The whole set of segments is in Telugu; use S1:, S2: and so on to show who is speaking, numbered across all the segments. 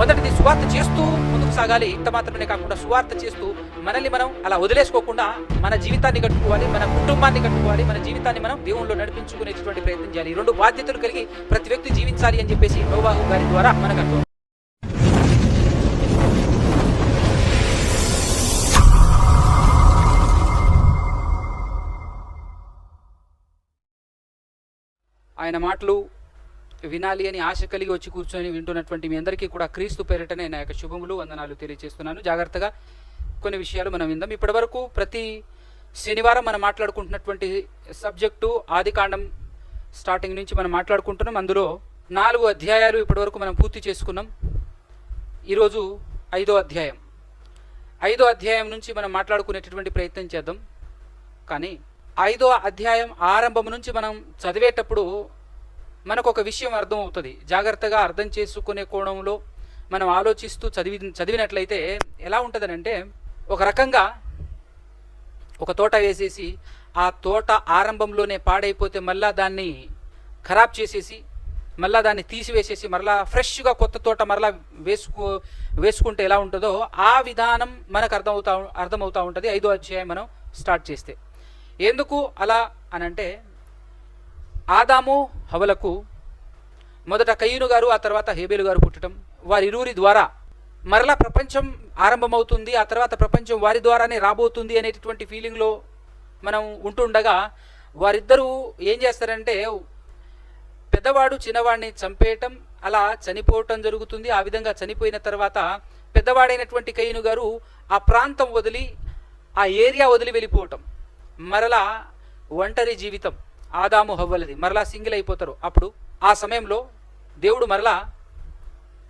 S1: మొదటిది సువార్త చేస్తూ ముందుకు సాగాలి. ఇంత మాత్రమే కాకుండా సువార్త చేస్తూ మనల్ని మనం అలా వదిలేసుకోకుండా మన జీవితాన్ని కట్టుకోవాలి, మన కుటుంబాన్ని కట్టుకోవాలి, మన జీవితాన్ని మనం దేవుళ్ళలో నడిపించుకునేటువంటి ప్రయత్నం చేయాలి. ఈ రెండు బాధ్యతలు కలిగి ప్రతి వ్యక్తి జీవించాలి అని చెప్పేసి నోవాహు గారి ద్వారా మనకు అర్థం. ఆయన మాటలు వినాలి అని ఆశ కలిగి వచ్చి కూర్చొని వింటున్నటువంటి మీ అందరికీ కూడా క్రీస్తు పేరిటనే నా యొక్క శుభములు వందనాలు తెలియజేస్తున్నాను. జాగ్రత్తగా కొన్ని విషయాలు మనం విందాం. ఇప్పటి వరకు ప్రతి శనివారం మనం మాట్లాడుకుంటున్నటువంటి సబ్జెక్టు ఆదికాండం స్టార్టింగ్ నుంచి మనం మాట్లాడుకుంటున్నాం. అందులో 4 అధ్యాయాలు ఇప్పటివరకు మనం పూర్తి చేసుకున్నాం. ఈరోజు 5వ అధ్యాయం. 5వ అధ్యాయం నుంచి మనం మాట్లాడుకునేటటువంటి ప్రయత్నం చేద్దాం. కానీ 5వ అధ్యాయం ఆరంభం నుంచి మనం చదివేటప్పుడు మనకు ఒక విషయం అర్థం అవుతుంది. జాగ్రత్తగా అర్థం చేసుకునే కోణంలో మనం ఆలోచిస్తూ చదివినట్లయితే ఎలా ఉంటుందనంటే, ఒక రకంగా ఒక తోట వేసేసి ఆ తోట ఆరంభంలోనే పాడైపోతే మళ్ళా దాన్ని ఖరాబ్ చేసేసి మళ్ళా దాన్ని తీసివేసేసి మరలా ఫ్రెష్గా కొత్త తోట మరలా వేసుకుంటే ఎలా ఉంటుందో ఆ విధానం మనకు అర్థమవుతూ ఉంటుంది 5వ అధ్యాయం మనం స్టార్ట్ చేస్తే. ఎందుకు అలా అనంటే, ఆదాము హవ్వలకు మొదట కయీను గారు ఆ తర్వాత హేబేలు గారు పుట్టడం, వారిరువురి ద్వారా మరలా ప్రపంచం ఆరంభమవుతుంది, ఆ తర్వాత ప్రపంచం వారి ద్వారానే రాబోతుంది అనేటటువంటి ఫీలింగ్లో మనం ఉంటుండగా వారిద్దరూ ఏం చేస్తారంటే, పెద్దవాడు చిన్నవాడిని చంపేయటం, అలా చనిపోవటం జరుగుతుంది. ఆ విధంగా చనిపోయిన తర్వాత పెద్దవాడైనటువంటి కయీను గారు ఆ ప్రాంతం వదిలి ఆ ఏరియా వదిలి వెళ్ళిపోవటం, మరలా ఒంటరి జీవితం ఆదాము హవ్వలది, మరలా సింగిల్ అయిపోతారు. అప్పుడు ఆ సమయంలో దేవుడు మరలా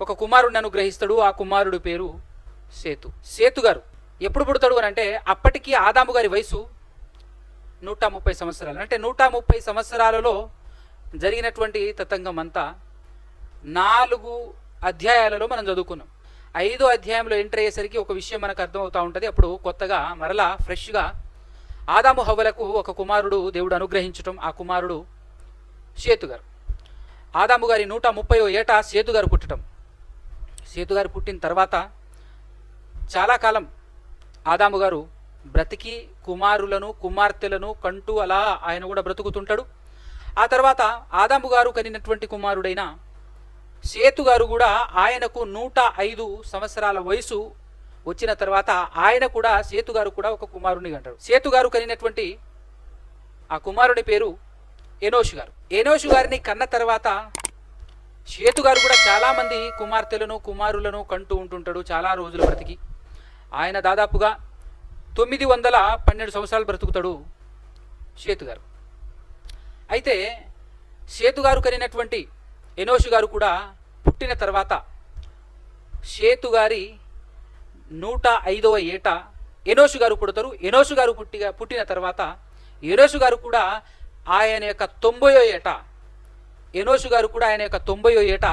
S1: ఒక కుమారుడిని అనుగ్రహిస్తాడు. ఆ కుమారుడి పేరు సేతు గారు. ఎప్పుడు పుడతాడు అని అంటే, అప్పటికి ఆదాము గారి వయసు 130 సంవత్సరాలు. అంటే 130 సంవత్సరాలలో జరిగినటువంటి తతంగం అంతా 4 అధ్యాయాలలో మనం చదువుకున్నాం. 5వ అధ్యాయంలో ఎంటర్ అయ్యేసరికి ఒక విషయం మనకు అర్థమవుతూ ఉంటుంది. అప్పుడు కొత్తగా మరలా ఫ్రెష్గా ఆదాము హవ్వలకు ఒక కుమారుడు దేవుడు అనుగ్రహించటం, ఆ కుమారుడు సేతు గారు. ఆదాము గారి 130వ ఏట సేతు గారు పుట్టడం. సేతు గారు పుట్టిన తర్వాత చాలా కాలం ఆదాము గారు బ్రతికి కుమారులను కుమార్తెలను కంటూ అలా ఆయన కూడా బ్రతుకుతుంటాడు. ఆ తర్వాత ఆదాము గారు కనినటువంటి కుమారుడైన సేతు గారు కూడా ఆయనకు 105 సంవత్సరాల వయసు వచ్చిన తర్వాత ఆయన కూడా సేతు గారు కూడా ఒక కుమారుని కంటాడు. సేతు గారు కనినటువంటి ఆ కుమారుని పేరు ఎనోషు గారు. ఎనోషు గారిని కన్న తర్వాత సేతు గారు కూడా చాలామంది కుమార్తెలను కుమారులను కంటూ ఉంటుంటాడు చాలా రోజుల బ్రతికి. ఆయన దాదాపుగా 912 సంవత్సరాలు బ్రతుకుతాడు సేతు గారు. అయితే సేతు గారు కనినటువంటి ఎనోషు గారు కూడా పుట్టిన తర్వాత సేతు గారి 105వ ఏట ఎనోషు గారు పుడతారు. ఎనోషు గారు పుట్టిన తర్వాత ఎనోషు గారు కూడా ఆయన యొక్క 90వ ఏట ఎనోషు గారు కూడా ఆయన యొక్క 90వ ఏట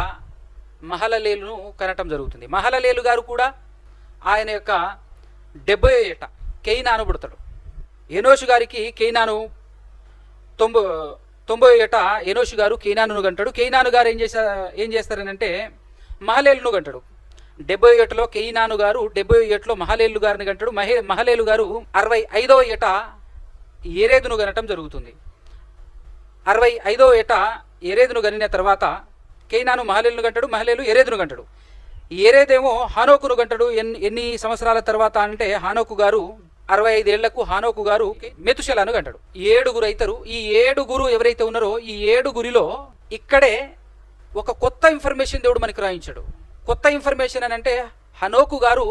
S1: మహలలేలును కనటం జరుగుతుంది. మహలలేలు గారు కూడా ఆయన యొక్క 70వ ఏట కేయినాను పుడతాడు. ఎనోషు గారికి కేయినాను 90వ ఏట ఎనోషు గారు కేయినానును కంటాడు. కేయినాను గారు ఏం చేస్తారనంటే మహలేలును కంటాడు. 70వ ఏటలో కేయినాను గారు 70వ ఏటలో మహలేలు గారిని కంటాడు. మహలేలు గారు 65వ ఏట ఏరేదును గనటం జరుగుతుంది. 65వ ఏట ఏరేదును గనిన తర్వాత కేయినాను మహలేలును కంటాడు, మహలేలు ఏరేదును కంటాడు. ఏరేదేమో హానోకును కంటాడు. ఎన్ని సంవత్సరాల తర్వాత అంటే హానోకు గారు 65 ఏళ్లకు హానోకు గారు మెతుషెలను కంటాడు. 7 అవుతారు. ఈ 7 ఎవరైతే ఉన్నారో ఈ 7 ఇక్కడే ఒక కొత్త ఇన్ఫర్మేషన్ దేవుడు మనకి రాయించాడు. కొత్త ఇన్ఫర్మేషన్ అని అంటే హనోకు గారు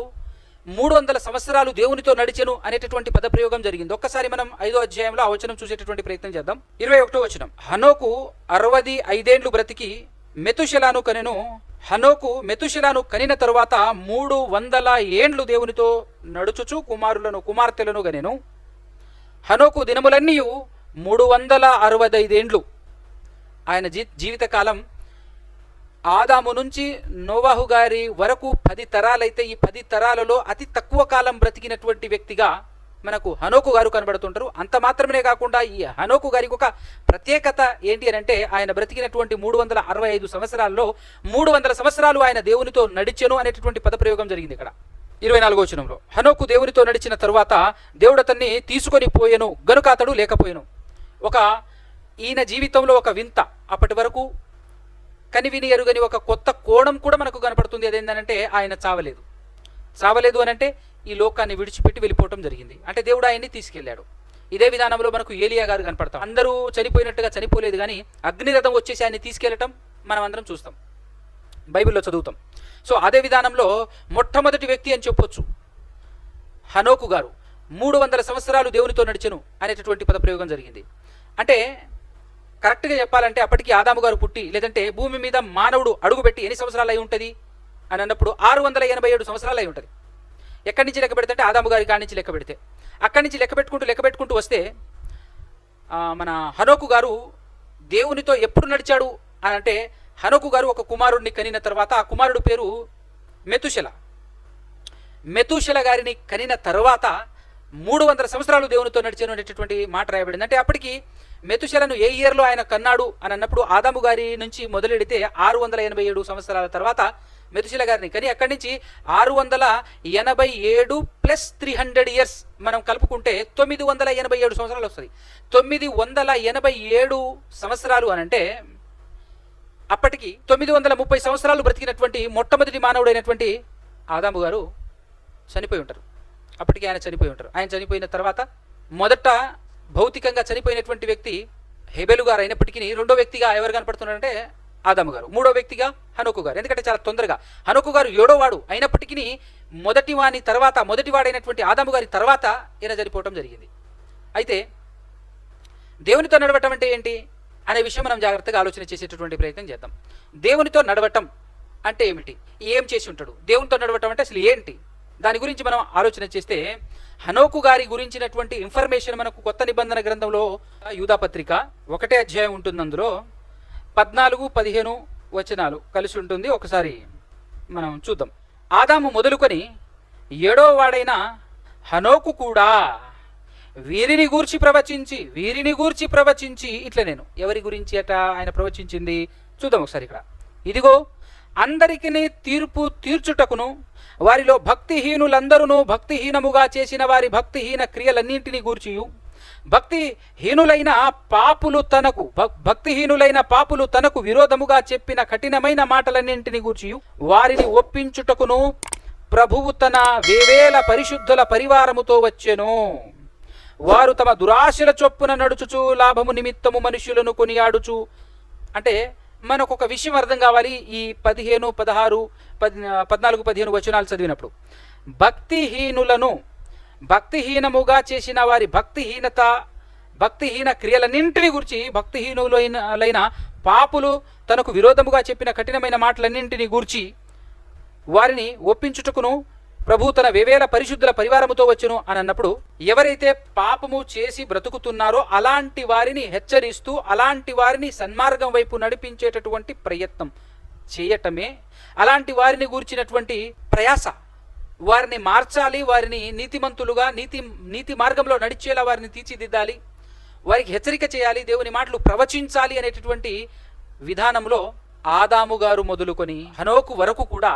S1: 300 సంవత్సరాలు దేవునితో నడిచెను అనేటటువంటి పదప్రయోగం జరిగింది. ఒక్కసారి మనం 5వ అధ్యాయంలో ఆ వచనం చూసేటటువంటి ప్రయత్నం చేద్దాం. 21వ వచనం. హనోకు 65 ఏండ్లు బ్రతికి మెతుషెలాను కనెను. హనోకు మెతుషెలాను కనిన తరువాత 300 ఏండ్లు దేవునితో నడుచుచు కుమారులను కుమార్తెలను గనెను. హనోకు దినములన్నీ 365 ఏండ్లు. ఆయన జీవితకాలం ఆదాము నుంచి నోవాహు గారి వరకు 10 తరాలైతే ఈ 10 తరాలలో అతి తక్కువ కాలం బ్రతికినటువంటి వ్యక్తిగా మనకు హనోకు గారు కనబడుతుంటారు. అంత మాత్రమే కాకుండా ఈ హనోకు గారికి ఒక ప్రత్యేకత ఏంటి అని అంటే ఆయన బ్రతికినటువంటి 365 సంవత్సరాల్లో 300 సంవత్సరాలు ఆయన దేవునితో నడిచెను అనేటటువంటి పదప్రయోగం జరిగింది ఇక్కడ 24వ వచనంలో. హనోకు దేవునితో నడిచిన తరువాత దేవుడు అతన్ని తీసుకొని పోయెను గనుక అతడు లేకపోయెను. ఈయన జీవితంలో ఒక వింత, అప్పటి వరకు కనివిని ఎరుగని ఒక కొత్త కోణం కూడా మనకు కనపడుతుంది. అదేంటంటే ఆయన చావలేదు అని అంటే ఈ లోకాన్ని విడిచిపెట్టి వెళ్ళిపోవటం జరిగింది. అంటే దేవుడు ఆయన్ని తీసుకెళ్లాడు. ఇదే విధానంలో మనకు ఏలియా గారు కనపడతాం. అందరూ చనిపోయినట్టుగా చనిపోలేదు, కానీ అగ్నిరథం వచ్చేసి ఆయన్ని తీసుకెళ్లటం మనం అందరం చూస్తాం, బైబిల్లో చదువుతాం. సో అదే విధానంలో మొట్టమొదటి వ్యక్తి అని చెప్పొచ్చు హనోకు గారు. 300 సంవత్సరాలు దేవునితో నడిచెను అనేటటువంటి పదప్రయోగం జరిగింది. అంటే కరెక్ట్గా చెప్పాలంటే అప్పటికి ఆదాము గారు పుట్టి, లేదంటే భూమి మీద మానవుడు అడుగుపెట్టి ఎన్ని సంవత్సరాలు అయి ఉంటుంది అని అన్నప్పుడు 687 సంవత్సరాలు అయి ఉంటుంది. ఎక్కడి నుంచి లెక్క పెడితే అంటే ఆదాము గారి కాడి నుంచి లెక్క పెడితే, అక్కడి నుంచి లెక్క పెట్టుకుంటూ వస్తే మన హనోకు గారు దేవునితో ఎప్పుడు నడిచాడు అని అంటే, హనోకు గారు ఒక కుమారుడిని కనిన తర్వాత ఆ కుమారుడు పేరు మెతూషెల గారిని కనిన తర్వాత 300 సంవత్సరాలు దేవునితో నడిచాను అనేటటువంటి మాట రాయబడింది. అంటే అప్పటికి మెతూషెలను ఏ ఇయర్లో ఆయన కన్నాడు అని అన్నప్పుడు ఆదాము గారి నుంచి మొదలెడితే 687 సంవత్సరాల తర్వాత మెతూషెల గారిని కని అక్కడి నుంచి 687 ప్లస్ 300 ఇయర్స్ మనం కలుపుకుంటే 987 సంవత్సరాలు వస్తుంది. 987 సంవత్సరాలు అని అంటే అప్పటికి 930 సంవత్సరాలు బ్రతికినటువంటి మొట్టమొదటి మానవుడైనటువంటి ఆదాము గారు చనిపోయి ఉంటారు. అప్పటికి ఆయన చనిపోయి ఉంటారు. ఆయన చనిపోయిన తర్వాత మొదట భౌతికంగా చనిపోయినటువంటి వ్యక్తి హెబెలు గారు అయినప్పటికీ రెండో వ్యక్తిగా ఎవరు కనపడుతున్నారంటే ఆదాము గారు, మూడో వ్యక్తిగా హనోకు గారు. ఎందుకంటే చాలా తొందరగా హనోకు గారు 7వ వాడు అయినప్పటికీ మొదటివాడైనటువంటి ఆదాము గారి తర్వాత ఈయన చనిపోవటం జరిగింది. అయితే దేవునితో నడవటం అంటే ఏంటి అనే విషయం మనం జాగ్రత్తగా ఆలోచన చేసేటటువంటి ప్రయత్నం చేద్దాం. దేవునితో నడవటం అంటే ఏమిటి, ఏం చేసి ఉంటాడు, దేవునితో నడవటం అంటే అసలు ఏంటి, దాని గురించి మనం ఆలోచన చేస్తే హనోకు గారి గురించినటువంటి ఇన్ఫర్మేషన్ మనకు కొత్త నిబంధన గ్రంథంలో యూదాపత్రిక 1వ అధ్యాయం ఉంటుంది. అందులో 14-15 వచనాలు కలిసి ఉంటుంది. ఒకసారి మనం చూద్దాం. ఆదాము మొదలుకొని 7వ వాడైన హనోకు కూడా వీరిని గూర్చి ప్రవచించి ఇట్లా నేను ఎవరి గురించి అట ఆయన ప్రవచించింది చూద్దాం ఒకసారి. ఇక్కడ ఇదిగో అందరికీ తీర్పు తీర్చుటకును వారిలో భక్తిహీనులందరూ భక్తిహీనముగా చేసిన వారి భక్తిహీన క్రియలన్నింటినీ గూర్చియు భక్తిహీనులైన పాపులు తనకు విరోధముగా చెప్పిన కఠినమైన మాటలన్నింటినీ గూర్చియు వారిని ఒప్పించుటకును ప్రభువు తన వేవేల పరిశుద్ధుల పరివారముతో వచ్చెను. వారు తమ దురాశల చొప్పున నడుచుచు లాభము నిమిత్తము మనుషులను కొనియాడుచు. అంటే మనకు ఒక విషయం అర్థం కావాలి. ఈ 15, 16, 14, 15 వచనాలు చదివినప్పుడు భక్తిహీనముగా చేసిన వారి భక్తిహీన క్రియలన్నింటినీ గురించి భక్తిహీనులైన పాపులు తనకు విరోధముగా చెప్పిన కఠినమైన మాటలన్నింటినీ గూర్చి వారిని ఒప్పించుటకును ప్రభు తన వేవేల పరిశుద్ధుల పరివారముతో వచ్చును అని అన్నప్పుడు, ఎవరైతే పాపము చేసి బ్రతుకుతున్నారో అలాంటి వారిని హెచ్చరిస్తూ అలాంటి వారిని సన్మార్గం వైపు నడిపించేటటువంటి ప్రయత్నం చేయటమే, అలాంటి వారిని గూర్చినటువంటి ప్రయాస, వారిని మార్చాలి, వారిని నీతిమంతులుగా నీతి మార్గంలో నడిచేలా వారిని తీర్చిదిద్దాలి, వారికి హెచ్చరిక చేయాలి, దేవుని మాటలు ప్రవచించాలి అనేటటువంటి విధానంలో ఆదాము గారు మొదలుకొని హనోకు వరకు కూడా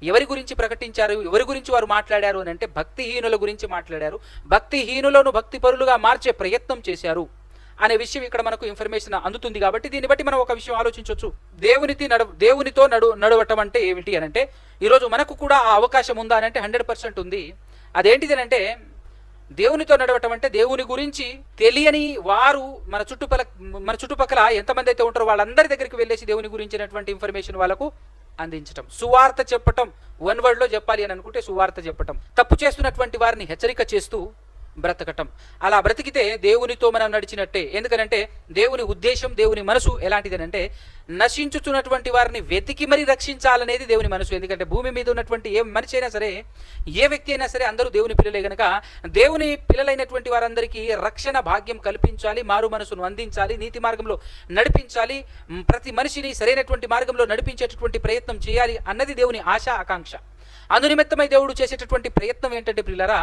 S1: ఎవరి గురించి ప్రకటించారు, ఎవరి గురించి వారు మాట్లాడారు అని అంటే భక్తిహీనుల గురించి మాట్లాడారు. భక్తిహీనులను భక్తిపరులుగా మార్చే ప్రయత్నం చేశారు అనే విషయం ఇక్కడ మనకు ఇన్ఫర్మేషన్ అందుతుంది. కాబట్టి దీన్ని బట్టి మనం ఒక విషయం ఆలోచించవచ్చు. దేవునితో నడవటం అంటే ఏమిటి అని అంటే ఈరోజు మనకు కూడా ఆ అవకాశం ఉందా అని అంటే 100% ఉంది. అదేంటిది అని అంటే దేవునితో నడవటం అంటే దేవుని గురించి తెలియని వారు మన చుట్టుపక్కల ఎంతమంది అయితే ఉంటారో వాళ్ళందరి దగ్గరికి వెళ్ళేసి దేవుని గురించినటువంటి ఇన్ఫర్మేషన్ వాళ్ళకు అందించటం, సువార్త చెప్పటం. 1 వర్డ్లో చెప్పాలి అని అనుకుంటే సువార్త చెప్పటం, తప్పు చేస్తున్నటువంటి వారిని హెచ్చరిక చేస్తూ బ్రతకటం. అలా బ్రతికితే దేవునితో మనం నడిచినట్టే. ఎందుకనంటే దేవుని ఉద్దేశం, దేవుని మనసు ఎలాంటిదనంటే నశించుతున్నటువంటి వారిని వెతికి మరీ రక్షించాలనేది దేవుని మనసు. ఎందుకంటే భూమి మీద ఉన్నటువంటి ఏ మనిషి అయినా సరే, ఏ వ్యక్తి అయినా సరే అందరూ దేవుని పిల్లలే గనక దేవుని పిల్లలైనటువంటి వారందరికీ రక్షణ భాగ్యం కల్పించాలి, మారు మనసును అందించాలి, నీతి మార్గంలో నడిపించాలి, ప్రతి మనిషిని సరైనటువంటి మార్గంలో నడిపించేటటువంటి ప్రయత్నం చేయాలి అన్నది దేవుని ఆశ, ఆకాంక్ష. అందునిమిత్తమై దేవుడు చేసేటటువంటి ప్రయత్నం ఏంటంటే ప్రియులారా,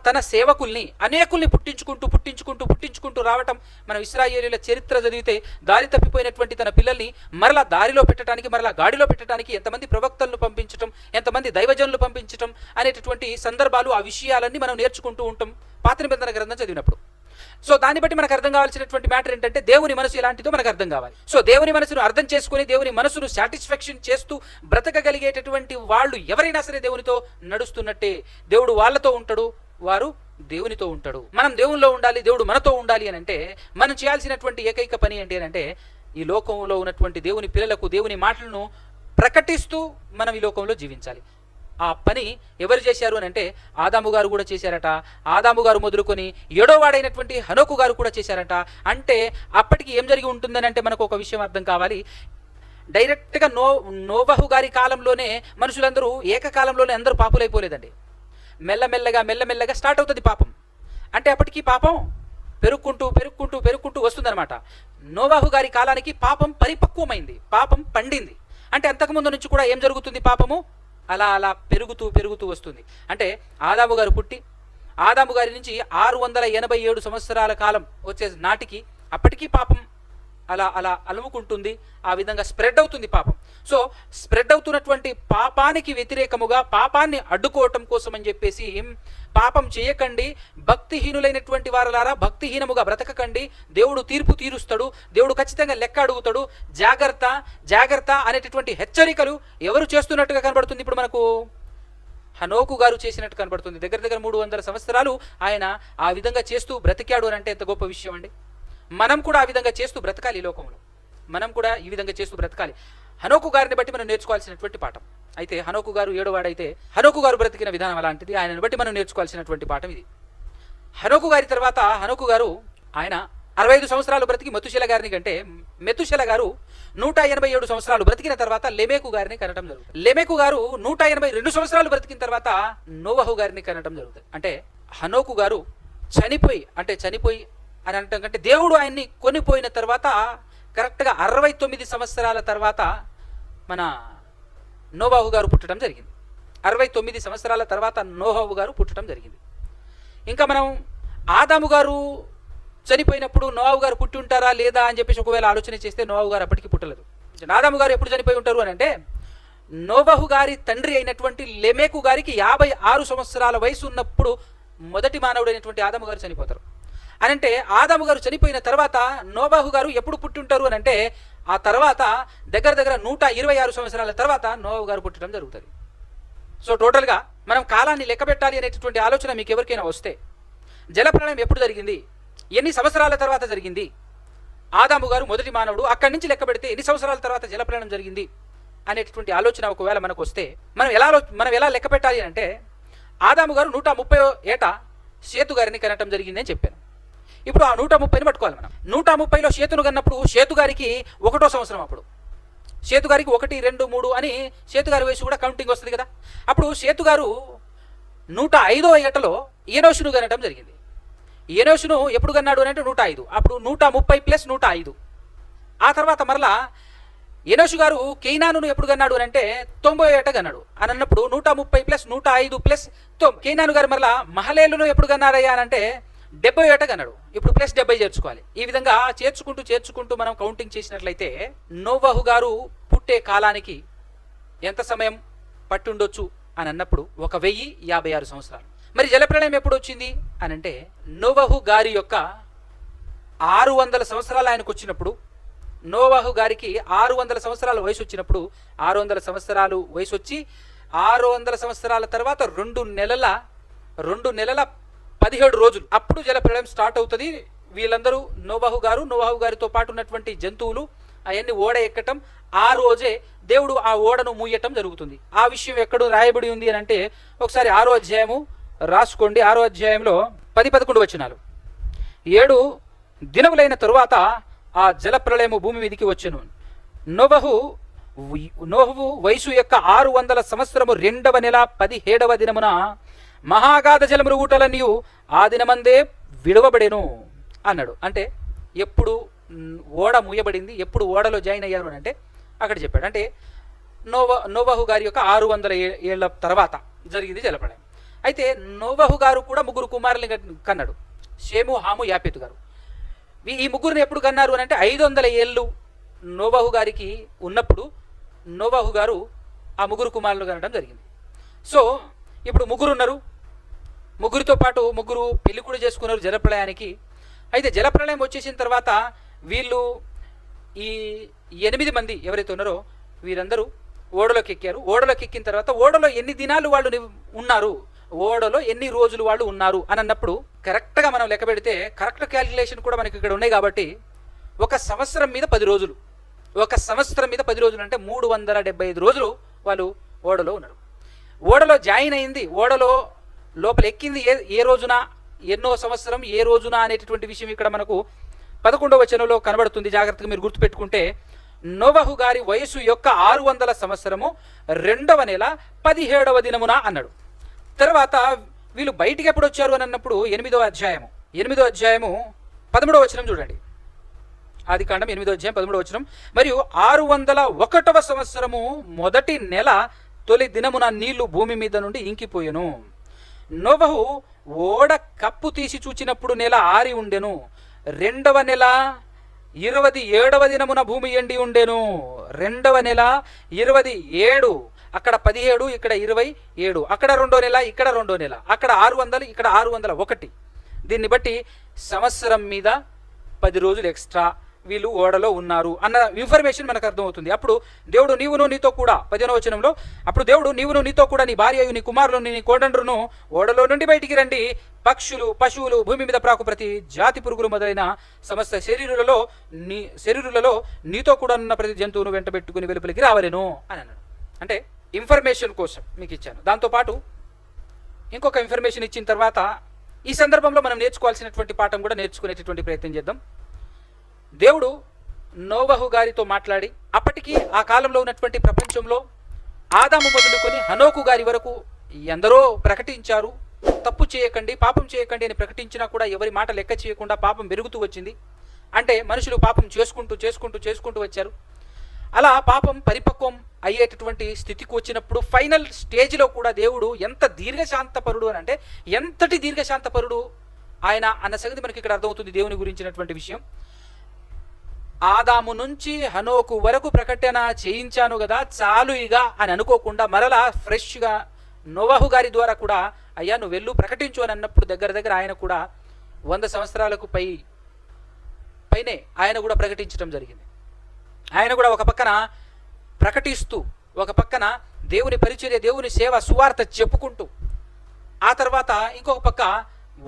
S1: తన సేవకుల్ని అనేకుల్ని పుట్టించుకుంటూ రావటం, మనం ఇశ్రాయేలీయుల చరిత్ర చదివితే దారి తప్పిపోయినటువంటి తన పిల్లల్ని మరలా దారిలో పెట్టడానికి, మరలా గాడిలో పెట్టడానికి ఎంతమంది ప్రవక్తలను పంపించటం, ఎంతమంది దైవజనులు పంపించటం అనేటటువంటి సందర్భాలు, ఆ విషయాలన్నీ మనం నేర్చుకుంటూ ఉంటాం పాత నిబంధన గ్రంథం చదివినప్పుడు. సో దాన్ని బట్టి మనకు అర్థం కావాల్సినటువంటి మ్యాటర్ ఏంటంటే దేవుని మనసు ఎలాంటిదో మనకు అర్థం కావాలి. సో దేవుని మనసును అర్థం చేసుకుని దేవుని మనసును సాటిస్ఫాక్షన్ చేస్తూ బ్రతకగలిగేటటువంటి వాళ్ళు ఎవరైనా సరే దేవునితో నడుస్తున్నట్టే. దేవుడు వాళ్ళతో ఉంటాడు, వారు దేవునితో ఉంటాడు. మనం దేవునిలో ఉండాలి, దేవుడు మనతో ఉండాలి అని అంటే మనం చేయాల్సినటువంటి ఏకైక పని ఏంటి అని అంటే ఈ లోకంలో ఉన్నటువంటి దేవుని పిల్లలకు దేవుని మాటలను ప్రకటిస్తూ మనం ఈ లోకంలో జీవించాలి. ఆ పని ఎవరు చేశారు అని అంటే ఆదాము గారు కూడా చేశారట. ఆదాము గారు మొదలుకొని ఏడోవాడైనటువంటి హనోకు గారు కూడా చేశారట. అంటే అప్పటికి ఏం జరిగి ఉంటుందని అంటే మనకు ఒక విషయం అర్థం కావాలి. డైరెక్ట్గా నోవహు గారి కాలంలోనే మనుషులందరూ ఏకకాలంలోనే అందరూ పాపులైపోలేదండి. మెల్లమెల్లగా స్టార్ట్ అవుతుంది పాపం. అంటే అప్పటికి పాపం పెరుక్కుంటూ వస్తుందన్నమాట. నోవహు గారి కాలానికి పాపం పరిపక్వమైంది, పాపం పండింది. అంటే అంతకుముందు నుంచి కూడా ఏం జరుగుతుంది, పాపము అలా పెరుగుతూ వస్తుంది. అంటే ఆదాము గారు పుట్టి ఆదాము గారి నుంచి 687 సంవత్సరాల కాలం వచ్చే నాటికి అప్పటికీ పాపం అలా అలుముకుంటుంది. ఆ విధంగా స్ప్రెడ్ అవుతుంది పాపం. సో స్ప్రెడ్ అవుతున్నటువంటి పాపానికి వ్యతిరేకముగా, పాపాన్ని అడ్డుకోవటం కోసం అని చెప్పేసి పాపం చేయకండి, భక్తిహీనులైనటువంటి వారలారా భక్తిహీనముగా బ్రతకకండి, దేవుడు తీర్పు తీరుస్తాడు, దేవుడు ఖచ్చితంగా లెక్క అడుగుతాడు, జాగ్రత్త అనేటటువంటి హెచ్చరికలు ఎవరు చేస్తున్నట్టుగా కనబడుతుంది? ఇప్పుడు మనకు హనోకు గారు చేసినట్టు కనబడుతుంది. దగ్గర 300 సంవత్సరాలు ఆయన ఆ విధంగా చేస్తూ బ్రతికాడు అని అంటే ఎంత గొప్ప విషయం అండి. మనం కూడా ఆ విధంగా చేస్తూ బ్రతకాలి. ఈ లోకంలో మనం కూడా ఈ విధంగా చేస్తూ బ్రతకాలి. హనోకు గారిని బట్టి మనం నేర్చుకోవాల్సినటువంటి పాఠం. అయితే హనోకు గారు ఏడోవాడైతే హనోకు గారు బ్రతికిన విధానం అలాంటిది. ఆయనను బట్టి మనం నేర్చుకోవాల్సినటువంటి పాఠం ఇది. హనోకు గారి తర్వాత హనోకు గారు ఆయన 65 సంవత్సరాలు బ్రతికి మెతుషెల గారిని కంటే, మెతుషెల గారు 187 సంవత్సరాలు బ్రతికిన తర్వాత లెమెకు గారిని కనటం జరుగుతుంది. లెమెకు గారు 182 సంవత్సరాలు బ్రతికిన తర్వాత నోవహు గారిని కనటం జరుగుతుంది. అంటే హనోకు గారు చనిపోయి అని అనటం కంటే దేవుడు ఆయన్ని కొనిపోయిన తర్వాత కరెక్ట్గా 69 సంవత్సరాల తర్వాత మన నోవహు గారు పుట్టడం జరిగింది. 69 సంవత్సరాల తర్వాత నోవహు గారు పుట్టడం జరిగింది. ఇంకా మనం ఆదాము గారు చనిపోయినప్పుడు నోవహు గారు పుట్టి ఉంటారా లేదా అని చెప్పేసి ఒకవేళ ఆలోచన చేస్తే నోవహు గారు అప్పటికి పుట్టలేదు. ఆదాము గారు ఎప్పుడు చనిపోయి ఉంటారు అని అంటే నోవహు గారి తండ్రి అయినటువంటి లెమెకు గారికి 56 సంవత్సరాల వయసు ఉన్నప్పుడు మొదటి మానవుడైనటువంటి ఆదాము గారు చనిపోతారు. అని అంటే ఆదాము గారు చనిపోయిన తర్వాత నోవహు గారు ఎప్పుడు పుట్టి ఉంటారు అని అంటే ఆ తర్వాత దగ్గర 126 సంవత్సరాల తర్వాత నోవహు గారు పుట్టడం జరుగుతుంది. సో టోటల్గా మనం కాలాన్ని లెక్క పెట్టాలి అనేటటువంటి ఆలోచన మీకు ఎవరికైనా వస్తే జలప్రళయం ఎప్పుడు జరిగింది, ఎన్ని సంవత్సరాల తర్వాత జరిగింది, ఆదాము గారు మొదటి మానవుడు, అక్కడి నుంచి లెక్క పెడితే ఎన్ని సంవత్సరాల తర్వాత జలప్రళయం జరిగింది అనేటటువంటి ఆలోచన ఒకవేళ మనకు వస్తే మనం ఎలా లెక్క పెట్టాలి అంటే ఆదాము గారు 130 ఏట షేతు గారిని కనటం జరిగింది అని చెప్పాను. ఇప్పుడు ఆ 130ని పట్టుకోవాలి మనం. 130లో షేతును కన్నప్పుడు షేతు గారికి 1వ సంవత్సరం. అప్పుడు షేతు గారికి 1, 2, 3 అని షేతు గారి వయసు కూడా కౌంటింగ్ వస్తుంది కదా. అప్పుడు షేతు గారు 105వ ఏటలో ఏనోషును కనటం జరిగింది. ఏనోషును ఎప్పుడు కన్నాడు అని అంటే 105. అప్పుడు 130 + 105. ఆ తర్వాత మరలా ఏనోషు గారు కేయినానును ఎప్పుడు కన్నాడు అని అంటే 90వ ఏట కన్నాడు అని అన్నప్పుడు 130 + 105 + కేయినాను గారు మరలా మహలేలును ఎప్పుడు కన్నారయ్యా అని అంటే 70వ ఏట కన్నాడు. ఇప్పుడు +70 చేర్చుకోవాలి. ఈ విధంగా చేర్చుకుంటూ మనం కౌంటింగ్ చేసినట్లయితే నోవహు గారు పుట్టే కాలానికి ఎంత సమయం పట్టుండొచ్చు అని అన్నప్పుడు 1056 సంవత్సరాలు. మరి జలప్రళయం ఎప్పుడు వచ్చింది అని అంటే నోవహు గారి యొక్క 600 సంవత్సరాలు ఆయనకు వచ్చినప్పుడు, నోవహు గారికి 600 సంవత్సరాల వయసు వచ్చినప్పుడు, 600 సంవత్సరాలు వయసు వచ్చి 600 సంవత్సరాల తర్వాత 2 నెలల 17 రోజులు అప్పుడు జలప్రళయం స్టార్ట్ అవుతుంది. వీళ్ళందరూ నోవహు గారితో పాటు ఉన్నటువంటి జంతువులు అవన్నీ ఓడ ఎక్కటం, ఆ రోజే దేవుడు ఆ ఓడను మూయటం జరుగుతుంది. ఆ విషయం ఎక్కడ రాయబడి ఉంది అని అంటే ఒకసారి 6వ అధ్యాయము రాసుకోండి. 6వ అధ్యాయంలో 10-11 వచనాలు. 7 దినములైన తరువాత ఆ జలప్రళయము భూమి మీదికి వచ్చెను. నోవహు వయసు యొక్క 600 సంవత్సరము 2వ నెల 17వ దినమున మహాగాధ జలములు ఊటలన్నీ ఆ దినమందే విడవబడెను అన్నాడు. అంటే ఎప్పుడు ఓడ మూయబడింది, ఎప్పుడు ఓడలో జాయిన్ అయ్యారు అని అంటే అక్కడ చెప్పాడు. అంటే నోవహు గారి యొక్క 600 ఏళ్ల తర్వాత జరిగింది జలప్రళయం. అయితే నోవహు గారు కూడా ముగ్గురు కుమారుల్ని కన్నాడు, షేము, హాము, యాపెతు గారు. ఈ ముగ్గురిని ఎప్పుడు కన్నారు అని అంటే 500 ఏళ్ళు నోవహు గారికి ఉన్నప్పుడు నోవహు గారు ఆ ముగ్గురు కుమారులు కనడం జరిగింది. సో ఇప్పుడు ముగ్గురు ఉన్నారు, ముగ్గురితో పాటు ముగ్గురు పెళ్లి కూడా చేసుకున్నారు జలప్రళయానికి. అయితే జలప్రళయం వచ్చేసిన తర్వాత వీళ్ళు ఈ 8 మంది ఎవరైతే ఉన్నారో వీరందరూ ఓడలోకి ఎక్కారు. ఓడలోకి ఎక్కిన తర్వాత ఓడలో ఎన్ని దినాలు వాళ్ళు ఉన్నారు, ఓడలో ఎన్ని రోజులు వాళ్ళు ఉన్నారు అని అన్నప్పుడు కరెక్ట్గా మనం లెక్క పెడితే కరెక్ట్ క్యాలిక్యులేషన్ కూడా మనకి ఇక్కడ ఉన్నాయి కాబట్టి 1 సంవత్సరం మీద 10 రోజులు, 1 సంవత్సరం మీద 10 రోజులు అంటే 375 రోజులు వాళ్ళు ఓడలో ఉన్నారు. ఓడలో జాయిన్ అయింది, ఓడలో లోపల ఎక్కింది ఏ రోజున, ఎన్నో సంవత్సరం, ఏ రోజున అనేటటువంటి విషయం ఇక్కడ మనకు 11వ వచనంలో కనబడుతుంది. జాగ్రత్తగా మీరు గుర్తుపెట్టుకుంటే, నోవహు గారి వయసు యొక్క 600 సంవత్సరము 2వ నెల 17వ దినమున అన్నాడు. తర్వాత వీళ్ళు బయటికి ఎప్పుడు వచ్చారు అని అన్నప్పుడు 8వ అధ్యాయము 13వ వచనం చూడండి. ఆదికాండం 8వ అధ్యాయం 13వ వచనం. మరియు 601వ సంవత్సరము 1వ నెల తొలి దినమున నీళ్లు భూమి మీద నుండి ఇంకిపోయెను. నోవహు ఓడ కప్పు తీసి చూచినప్పుడు నెల ఆరి ఉండెను. 2వ నెల 27వ దినమున భూమి ఎండి ఉండెను. 2వ నెల 27, అక్కడ 17, ఇక్కడ 27, అక్కడ 2వ నెల, ఇక్కడ 2వ నెల, అక్కడ 600, ఇక్కడ 601. దీన్ని బట్టి సంవత్సరం మీద 10 రోజులు ఎక్స్ట్రా వీళ్ళు ఓడలో ఉన్నారు అన్న ఇన్ఫర్మేషన్ మనకు అర్థమవుతుంది. అప్పుడు దేవుడు నీవును నీతో కూడా 15వ వచనంలో, అప్పుడు దేవుడు నీవును నీతో కూడా నీ భార్యయు నీ కుమారులను నీ కోడండ్రును ఓడలో నుండి బయటికి రండి, పక్షులు పశువులు భూమి మీద ప్రాకు ప్రతి జాతి పురుగులు మొదలైన సమస్త శరీరులలో నీతో కూడా ఉన్న ప్రతి జంతువును వెంట పెట్టుకుని వెలుపలికి రావలేను అని అన్నాడు. అంటే ఇన్ఫర్మేషన్ కోసం మీకు ఇచ్చాను. దాంతోపాటు ఇంకొక ఇన్ఫర్మేషన్ ఇచ్చిన తర్వాత ఈ సందర్భంలో మనం నేర్చుకోవాల్సినటువంటి పాఠం కూడా నేర్చుకునేటటువంటి ప్రయత్నం చేద్దాం. దేవుడు నోవహు గారితో మాట్లాడి అప్పటికి ఆ కాలంలో ఉన్నటువంటి ప్రపంచంలో ఆదాము మొదలుకొని హనోకు గారి వరకు ఎందరో ప్రకటించారు, తప్పు చేయకండి, పాపం చేయకండి అని ప్రకటించినా కూడా ఎవరి మాట లెక్క చేయకుండా పాపం పెరుగుతూ వచ్చింది. అంటే మనుషులు పాపం చేసుకుంటూ వచ్చారు. అలా పాపం పరిపక్వం అయ్యేటటువంటి స్థితికి వచ్చినప్పుడు ఫైనల్ స్టేజ్లో కూడా దేవుడు ఎంత దీర్ఘశాంతపరుడు అని అంటే ఎంతటి దీర్ఘశాంతపరుడు ఆయన అన్న సంగతి మనకి ఇక్కడ అర్థమవుతుంది. దేవుని గురించినటువంటి విషయం, ఆదాము నుంచి హనోకు వరకు ప్రకటన చేయించాను కదా చాలు ఇక అని అనుకోకుండా మరలా ఫ్రెష్గా నోవహు గారి ద్వారా కూడా అయ్యా నువ్వు వెళ్ళు ప్రకటించు అని అన్నప్పుడు దగ్గర ఆయన కూడా 100 సంవత్సరాలకు పైనే ఆయన కూడా ప్రకటించడం జరిగింది. ఆయన కూడా ఒక పక్కన ప్రకటిస్తూ, ఒక పక్కన దేవుని పరిచర్య, దేవుని సేవ, సువార్త చెప్పుకుంటూ, ఆ తర్వాత ఇంకొక పక్క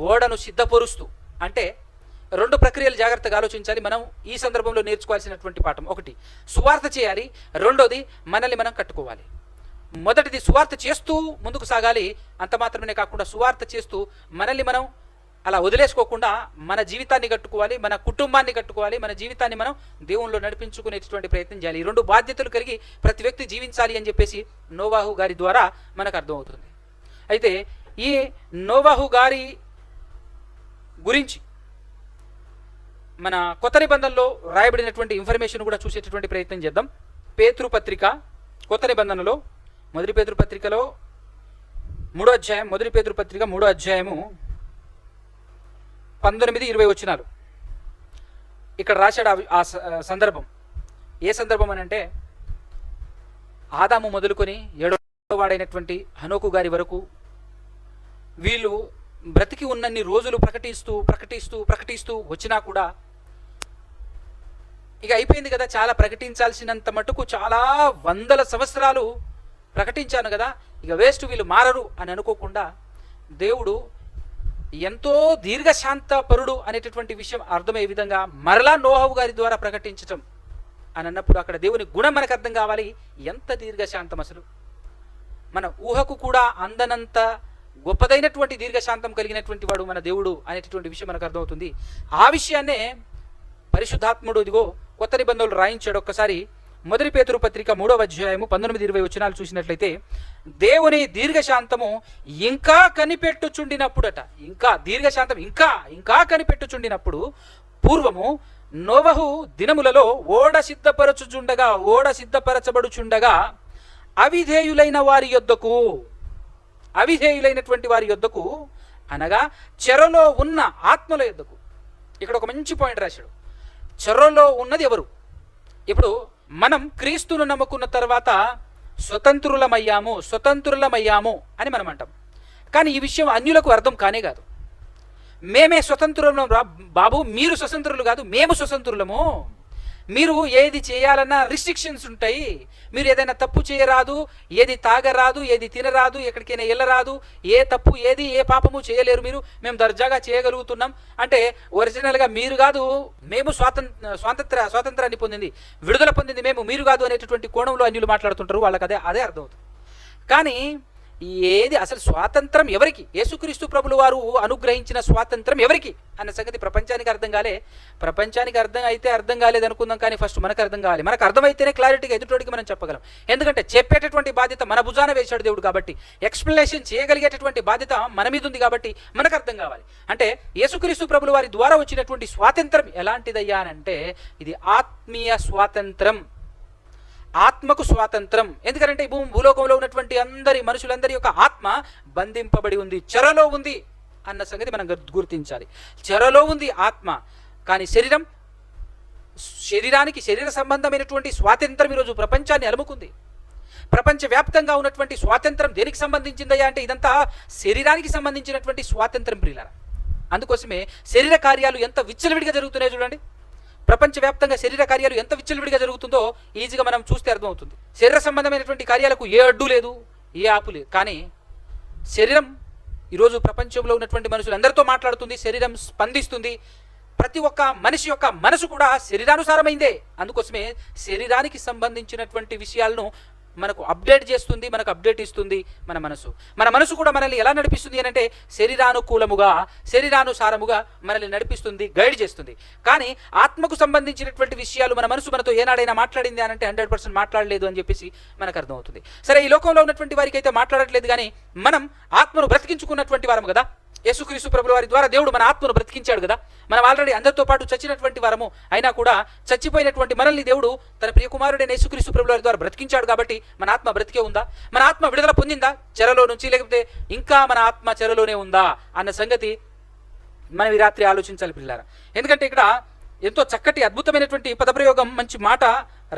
S1: ఓడను సిద్ధపరుస్తూ, అంటే 2 ప్రక్రియలు జాగ్రత్తగా ఆలోచించాలి. మనం ఈ సందర్భంలో నేర్చుకోవాల్సినటువంటి పాఠం, ఒకటి సువార్త చేయాలి, రెండోది మనల్ని మనం కట్టుకోవాలి. మొదటిది సువార్త చేస్తూ ముందుకు సాగాలి, అంత మాత్రమే కాకుండా సువార్త చేస్తూ మనల్ని మనం అలా వదిలేసుకోకుండా మన జీవితాన్ని కట్టుకోవాలి, మన కుటుంబాన్ని కట్టుకోవాలి, మన జీవితాన్ని మనం దేవునిలో నడిపించుకునేటటువంటి ప్రయత్నం చేయాలి. ఈ 2 బాధ్యతలు కలిగి ప్రతి వ్యక్తి జీవించాలి అని చెప్పేసి నోవహు గారి ద్వారా మనకు అర్థమవుతుంది. అయితే ఈ నోవహు గారి గురించి మన కొత్త నిబంధనలో రాయబడినటువంటి ఇన్ఫర్మేషన్ కూడా చూసేటటువంటి ప్రయత్నం చేద్దాం. పేతురుపత్రిక కొత్త నిబంధనలో మొదటి పేతురుపత్రికలో 3వ అధ్యాయం, మొదటి పేతురుపత్రిక 3వ అధ్యాయము 19-20 వచనాలు ఇక్కడ రాశాడు. ఆ సందర్భం ఏ సందర్భం అని అంటే ఆదాము మొదలుకొని 7వ వాడైనటువంటి హనోకు గారి వరకు వీళ్ళు బ్రతికి ఉన్నన్ని రోజులు ప్రకటిస్తూ వచ్చినా కూడా ఇక అయిపోయింది కదా, చాలా ప్రకటించాల్సినంత మటుకు చాలా 100 సంవత్సరాలు ప్రకటించాను కదా, ఇక వేస్ట్, వీళ్ళు మారరు అని అనుకోకుండా దేవుడు ఎంతో దీర్ఘశాంతపరుడు అనేటటువంటి విషయం అర్థమయ్యే విధంగా మరలా నోవహు గారి ద్వారా ప్రకటించటం అని అన్నప్పుడు అక్కడ దేవుని గుణం మనకు అర్థం కావాలి. ఎంత దీర్ఘశాంతం, అసలు మన ఊహకు కూడా అందనంత గొప్పదైనటువంటి దీర్ఘశాంతం కలిగినటువంటి వాడు మన దేవుడు అనేటటువంటి విషయం మనకు అర్థమవుతుంది. ఆ విషయాన్నే పరిశుద్ధాత్ముడు ఇదిగో కొత్త నిబంధనలు రాయించాడు. ఒక్కసారి మొదటి పేతురు పత్రిక 3వ అధ్యాయము 19-20 వచనాలు చూసినట్లయితే, దేవుని దీర్ఘశాంతము ఇంకా కనిపెట్టుచుండినప్పుడట, ఇంకా దీర్ఘశాంతం ఇంకా కనిపెట్టుచుండినప్పుడు పూర్వము నోవహు దినములలో ఓడ సిద్ధపరచబడుచుండగా అవిధేయులైన వారి యొద్దకు, అవిధేయులైనటువంటి వారి యొద్దకు అనగా చెరలో ఉన్న ఆత్మల యొద్దకు. ఇక్కడ ఒక మంచి పాయింట్ రాశాడు. చెరలో ఉన్నది ఎవరు? ఇప్పుడు మనం క్రీస్తును నమ్ముకున్న తర్వాత స్వతంత్రులమయ్యాము అని మనం అంటాం. కానీ ఈ విషయం అన్యులకు అర్థం కానే కాదు. మేమే స్వతంత్రులము బాబు, మీరు స్వతంత్రులు కాదు, మేము స్వతంత్రులము. మీరు ఏది చేయాలన్నా రిస్ట్రిక్షన్స్ ఉంటాయి. మీరు ఏదైనా తప్పు చేయరాదు, ఏది తాగరాదు, ఏది తినరాదు, ఎక్కడికైనా వెళ్ళరాదు, ఏ తప్పు ఏది ఏ పాపము చేయలేరు మీరు, మేము దర్జాగా చేయగలుగుతున్నాం అంటే ఒరిజినల్గా మీరు కాదు, మేము స్వాతంత్రాన్ని పొందింది, విడుదల పొందింది మేము, మీరు కాదు అనేటటువంటి కోణంలో అన్యులు మాట్లాడుతుంటారు. వాళ్ళకి అదే అర్థమవుతుంది. కానీ ఏది అసలు స్వాతంత్రం ఎవరికి? యేసుక్రీస్తు ప్రభులు వారు అనుగ్రహించిన స్వాతంత్రం ఎవరికి అన్న సంగతి ప్రపంచానికి అర్థం కాలే. ప్రపంచానికి అర్థం కాలేదు అనుకుందాం, కానీ ఫస్ట్ మనకు అర్థం కావాలి. మనకు అర్థమైతేనే క్లారిటీగా ఎదుటోడికి మనం చెప్పగలం. ఎందుకంటే చెప్పేటటువంటి బాధ్యత మన భుజాన వేశాడు దేవుడు కాబట్టి, ఎక్స్ప్లెనేషన్ చేయగలిగేటటువంటి బాధ్యత మన మీద ఉంది కాబట్టి మనకు అర్థం కావాలి. అంటే యేసుక్రీస్తు ప్రభులు వారి ద్వారా వచ్చినటువంటి స్వాతంత్రం ఎలాంటిదయ్యా అంటే ఇది ఆత్మీయ స్వాతంత్రం, ఆత్మకు స్వాతంత్రం. ఎందుకంటే భూలోకంలో ఉన్నటువంటి మనుషులందరి యొక్క ఆత్మ బంధింపబడి ఉంది, చెరలో ఉంది అన్న సంగతి మనం గుర్తించాలి. చెరలో ఉంది ఆత్మ, కానీ శరీరానికి శరీర సంబంధమైనటువంటి స్వాతంత్రం ఈరోజు ప్రపంచాన్ని అలుముకుంది. ప్రపంచవ్యాప్తంగా ఉన్నటువంటి స్వాతంత్రం దేనికి సంబంధించిందయ్యా అంటే ఇదంతా శరీరానికి సంబంధించినటువంటి స్వాతంత్రం ప్రియులారా. అందుకోసమే శరీర కార్యాలు ఎంత విచ్చలవిడిగా జరుగుతున్నాయో చూడండి. ప్రపంచవ్యాప్తంగా శరీర కార్యాలు ఎంత విచ్చలవిడిగా జరుగుతుందో ఈజీగా మనం చూస్తే అర్థమవుతుంది. శరీర సంబంధమైనటువంటి కార్యాలకు ఏ అడ్డు లేదు, ఏ ఆపు లేదు. కానీ శరీరం ఈరోజు ప్రపంచంలో ఉన్నటువంటి మనుషులందరితో మాట్లాడుతుంది, శరీరం స్పందిస్తుంది. ప్రతి ఒక్క మనిషి యొక్క మనసు కూడా శరీరానుసారమైందే. అందుకోసమే శరీరానికి సంబంధించినటువంటి విషయాలను మనకు అప్డేట్ చేస్తుంది, మనకు అప్డేట్ ఇస్తుంది మన మనసు కూడా మనల్ని ఎలా నడిపిస్తుంది అని అంటే శరీరానుకూలముగా, శరీరానుసారముగా మనల్ని నడిపిస్తుంది, గైడ్ చేస్తుంది. కానీ ఆత్మకు సంబంధించినటువంటి విషయాలు మన మనసు మనతో ఏనాడైనా మాట్లాడింది అని అంటే 100% మాట్లాడలేదు అని చెప్పేసి మనకు అర్థమవుతుంది. సరే, ఈ లోకంలో ఉన్నటువంటి వారికి అయితే మాట్లాడట్లేదు, కానీ మనం ఆత్మను బ్రతికించుకున్నటువంటి వారము కదా. యేసుక్రీస్తు ప్రభుల వారి ద్వారా దేవుడు మన ఆత్మను బ్రతికించాడు కదా. మనం ఆల్రెడీ అందరితో పాటు చచ్చినటువంటి వారము అయినా కూడా చచ్చిపోయినటువంటి మనల్ని దేవుడు తన ప్రియకుమారుడైన యేసుక్రీస్తు ప్రభుల వారి ద్వారా బ్రతికించాడు కాబట్టి మన ఆత్మ బ్రతికే ఉందా? మన ఆత్మ విడుదల పొందిందా చెరలో నుంచి? లేకపోతే ఇంకా మన ఆత్మ చెరలోనే ఉందా అన్న సంగతి మనం ఈ రాత్రి ఆలోచించాలి పిల్లారా. ఎందుకంటే ఇక్కడ ఎంతో చక్కటి అద్భుతమైనటువంటి పదప్రయోగం, మంచి మాట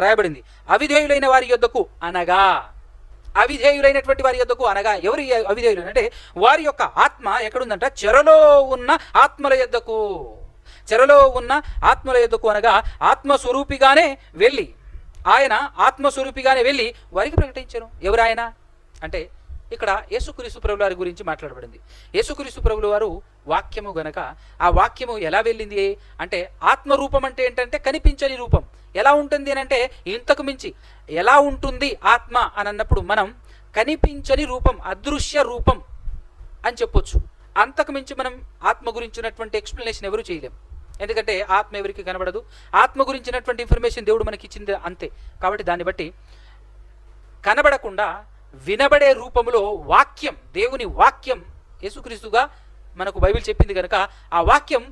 S1: రాయబడింది. అవిధేయులైన వారి యొద్దకు అనగా, అవిధేయులైనటువంటి వారి యొద్దకు అనగా ఎవరు అవిధేయులు అంటే వారి యొక్క ఆత్మ ఎక్కడుందంట? చెరలో ఉన్న ఆత్మల యొద్దకు. చెరలో ఉన్న ఆత్మల యొద్దకు అనగా ఆత్మస్వరూపిగానే వెళ్ళి, ఆయన ఆత్మస్వరూపిగానే వెళ్ళి వారికి ప్రకటించారు. ఎవరు ఆయన అంటే ఇక్కడ యేసుక్రీస్తు ప్రభుల వారి గురించి మాట్లాడబడింది. యేసుక్రీస్తు ప్రభుల వారు వాక్యము గనక ఆ వాక్యము ఎలా వెళ్ళింది అంటే ఆత్మరూపం అంటే ఏంటంటే కనిపించని రూపం. ఎలా ఉంటుంది అని అంటే ఇంతకు మించి ఎలా ఉంటుంది ఆత్మ అని అన్నప్పుడు మనం కనిపించని రూపం, అదృశ్య రూపం అని చెప్పొచ్చు. అంతకు మించి మనం ఆత్మ గురించినటువంటి ఎక్స్ప్లెనేషన్ ఎవరు చేయలేం. ఎందుకంటే ఆత్మ ఎవరికి కనబడదు. ఆత్మ గురించినటువంటి ఇన్ఫర్మేషన్ దేవుడు మనకి ఇచ్చింది అంతే. కాబట్టి దాన్ని బట్టి కనబడకుండా వినబడే రూపంలో వాక్యం, దేవుని వాక్యం యేసుక్రీస్తుగా మనకు బైబిల్ చెప్పింది కనుక ఆ వాక్యం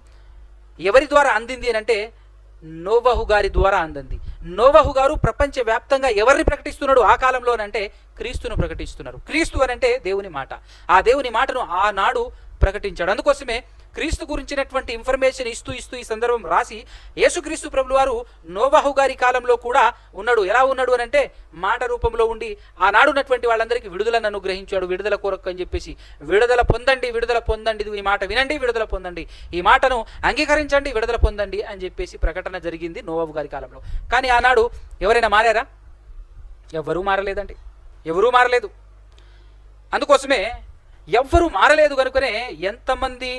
S1: ఎవరి ద్వారా అందింది అని అంటే నోవహు గారి ద్వారా అందింది. నోవహు గారు ప్రపంచవ్యాప్తంగా ఎవరిని ప్రకటిస్తున్నాడు ఆ కాలంలో అంటే క్రీస్తును ప్రకటిస్తున్నారు. క్రీస్తు అని అంటే దేవుని మాట. ఆ దేవుని మాటను ఆనాడు ప్రకటించాడు. అందుకోసమే క్రీస్తు గురించినటువంటి ఇన్ఫర్మేషన్ ఇస్తూ ఈ సందర్భం రాసి యేసుక్రీస్తు ప్రభుల వారు నోవహు గారి కాలంలో కూడా ఉన్నాడు. ఎలా ఉన్నాడు అని అంటే మాట రూపంలో ఉండి ఆనాడు ఉన్నటువంటి వాళ్ళందరికీ విడుదలను అనుగ్రహించాడు. విడుదల కొరకు అని చెప్పేసి విడుదల పొందండి, ఈ మాట వినండి, విడుదల పొందండి, ఈ మాటను అంగీకరించండి, విడుదల పొందండి అని చెప్పేసి ప్రకటన జరిగింది నోవహు గారి కాలంలో. కానీ ఆనాడు ఎవరైనా మారారా? ఎవ్వరూ మారలేదండి, ఎవరూ మారలేదు. అందుకోసమే ఎవ్వరూ మారలేదు కనుకనే ఎంతమంది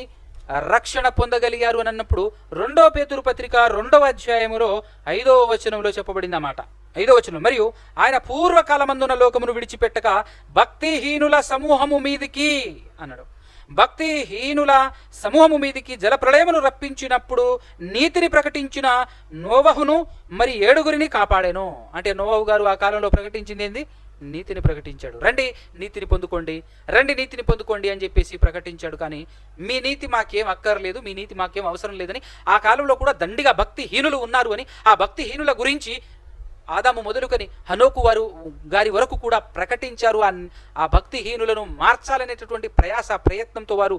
S1: రక్షణ పొందగలిగారు అని అన్నప్పుడు 2 పేతురు పత్రిక 2వ అధ్యాయములో 5వ వచనంలో చెప్పబడింది అన్నమాట. 5వ వచనం, మరియు ఆయన పూర్వకాలమందున లోకమును విడిచిపెట్టక భక్తిహీనుల సమూహము మీదికి అన్నాడు. భక్తిహీనుల సమూహము మీదికి జలప్రళయమును రప్పించినప్పుడు నీతిని ప్రకటించిన నోవహును మరి 7గురిని కాపాడాను. అంటే నోవహు గారు ఆ కాలంలో ప్రకటించింది ఏంది? నీతిని ప్రకటించాడు. రండి నీతిని పొందుకోండి అని చెప్పేసి ప్రకటించాడు. కానీ మీ నీతి మాకేం అక్కర్లేదు, మీ నీతి మాకేం అవసరం లేదని ఆ కాలంలో కూడా దండిగా భక్తిహీనులు ఉన్నారు అని ఆ భక్తిహీనుల గురించి ఆదాము మొదలుకొని హనోకు గారి వరకు కూడా ప్రకటించారు. ఆ భక్తిహీనులను మార్చాలనేటటువంటి ప్రయత్నంతో వారు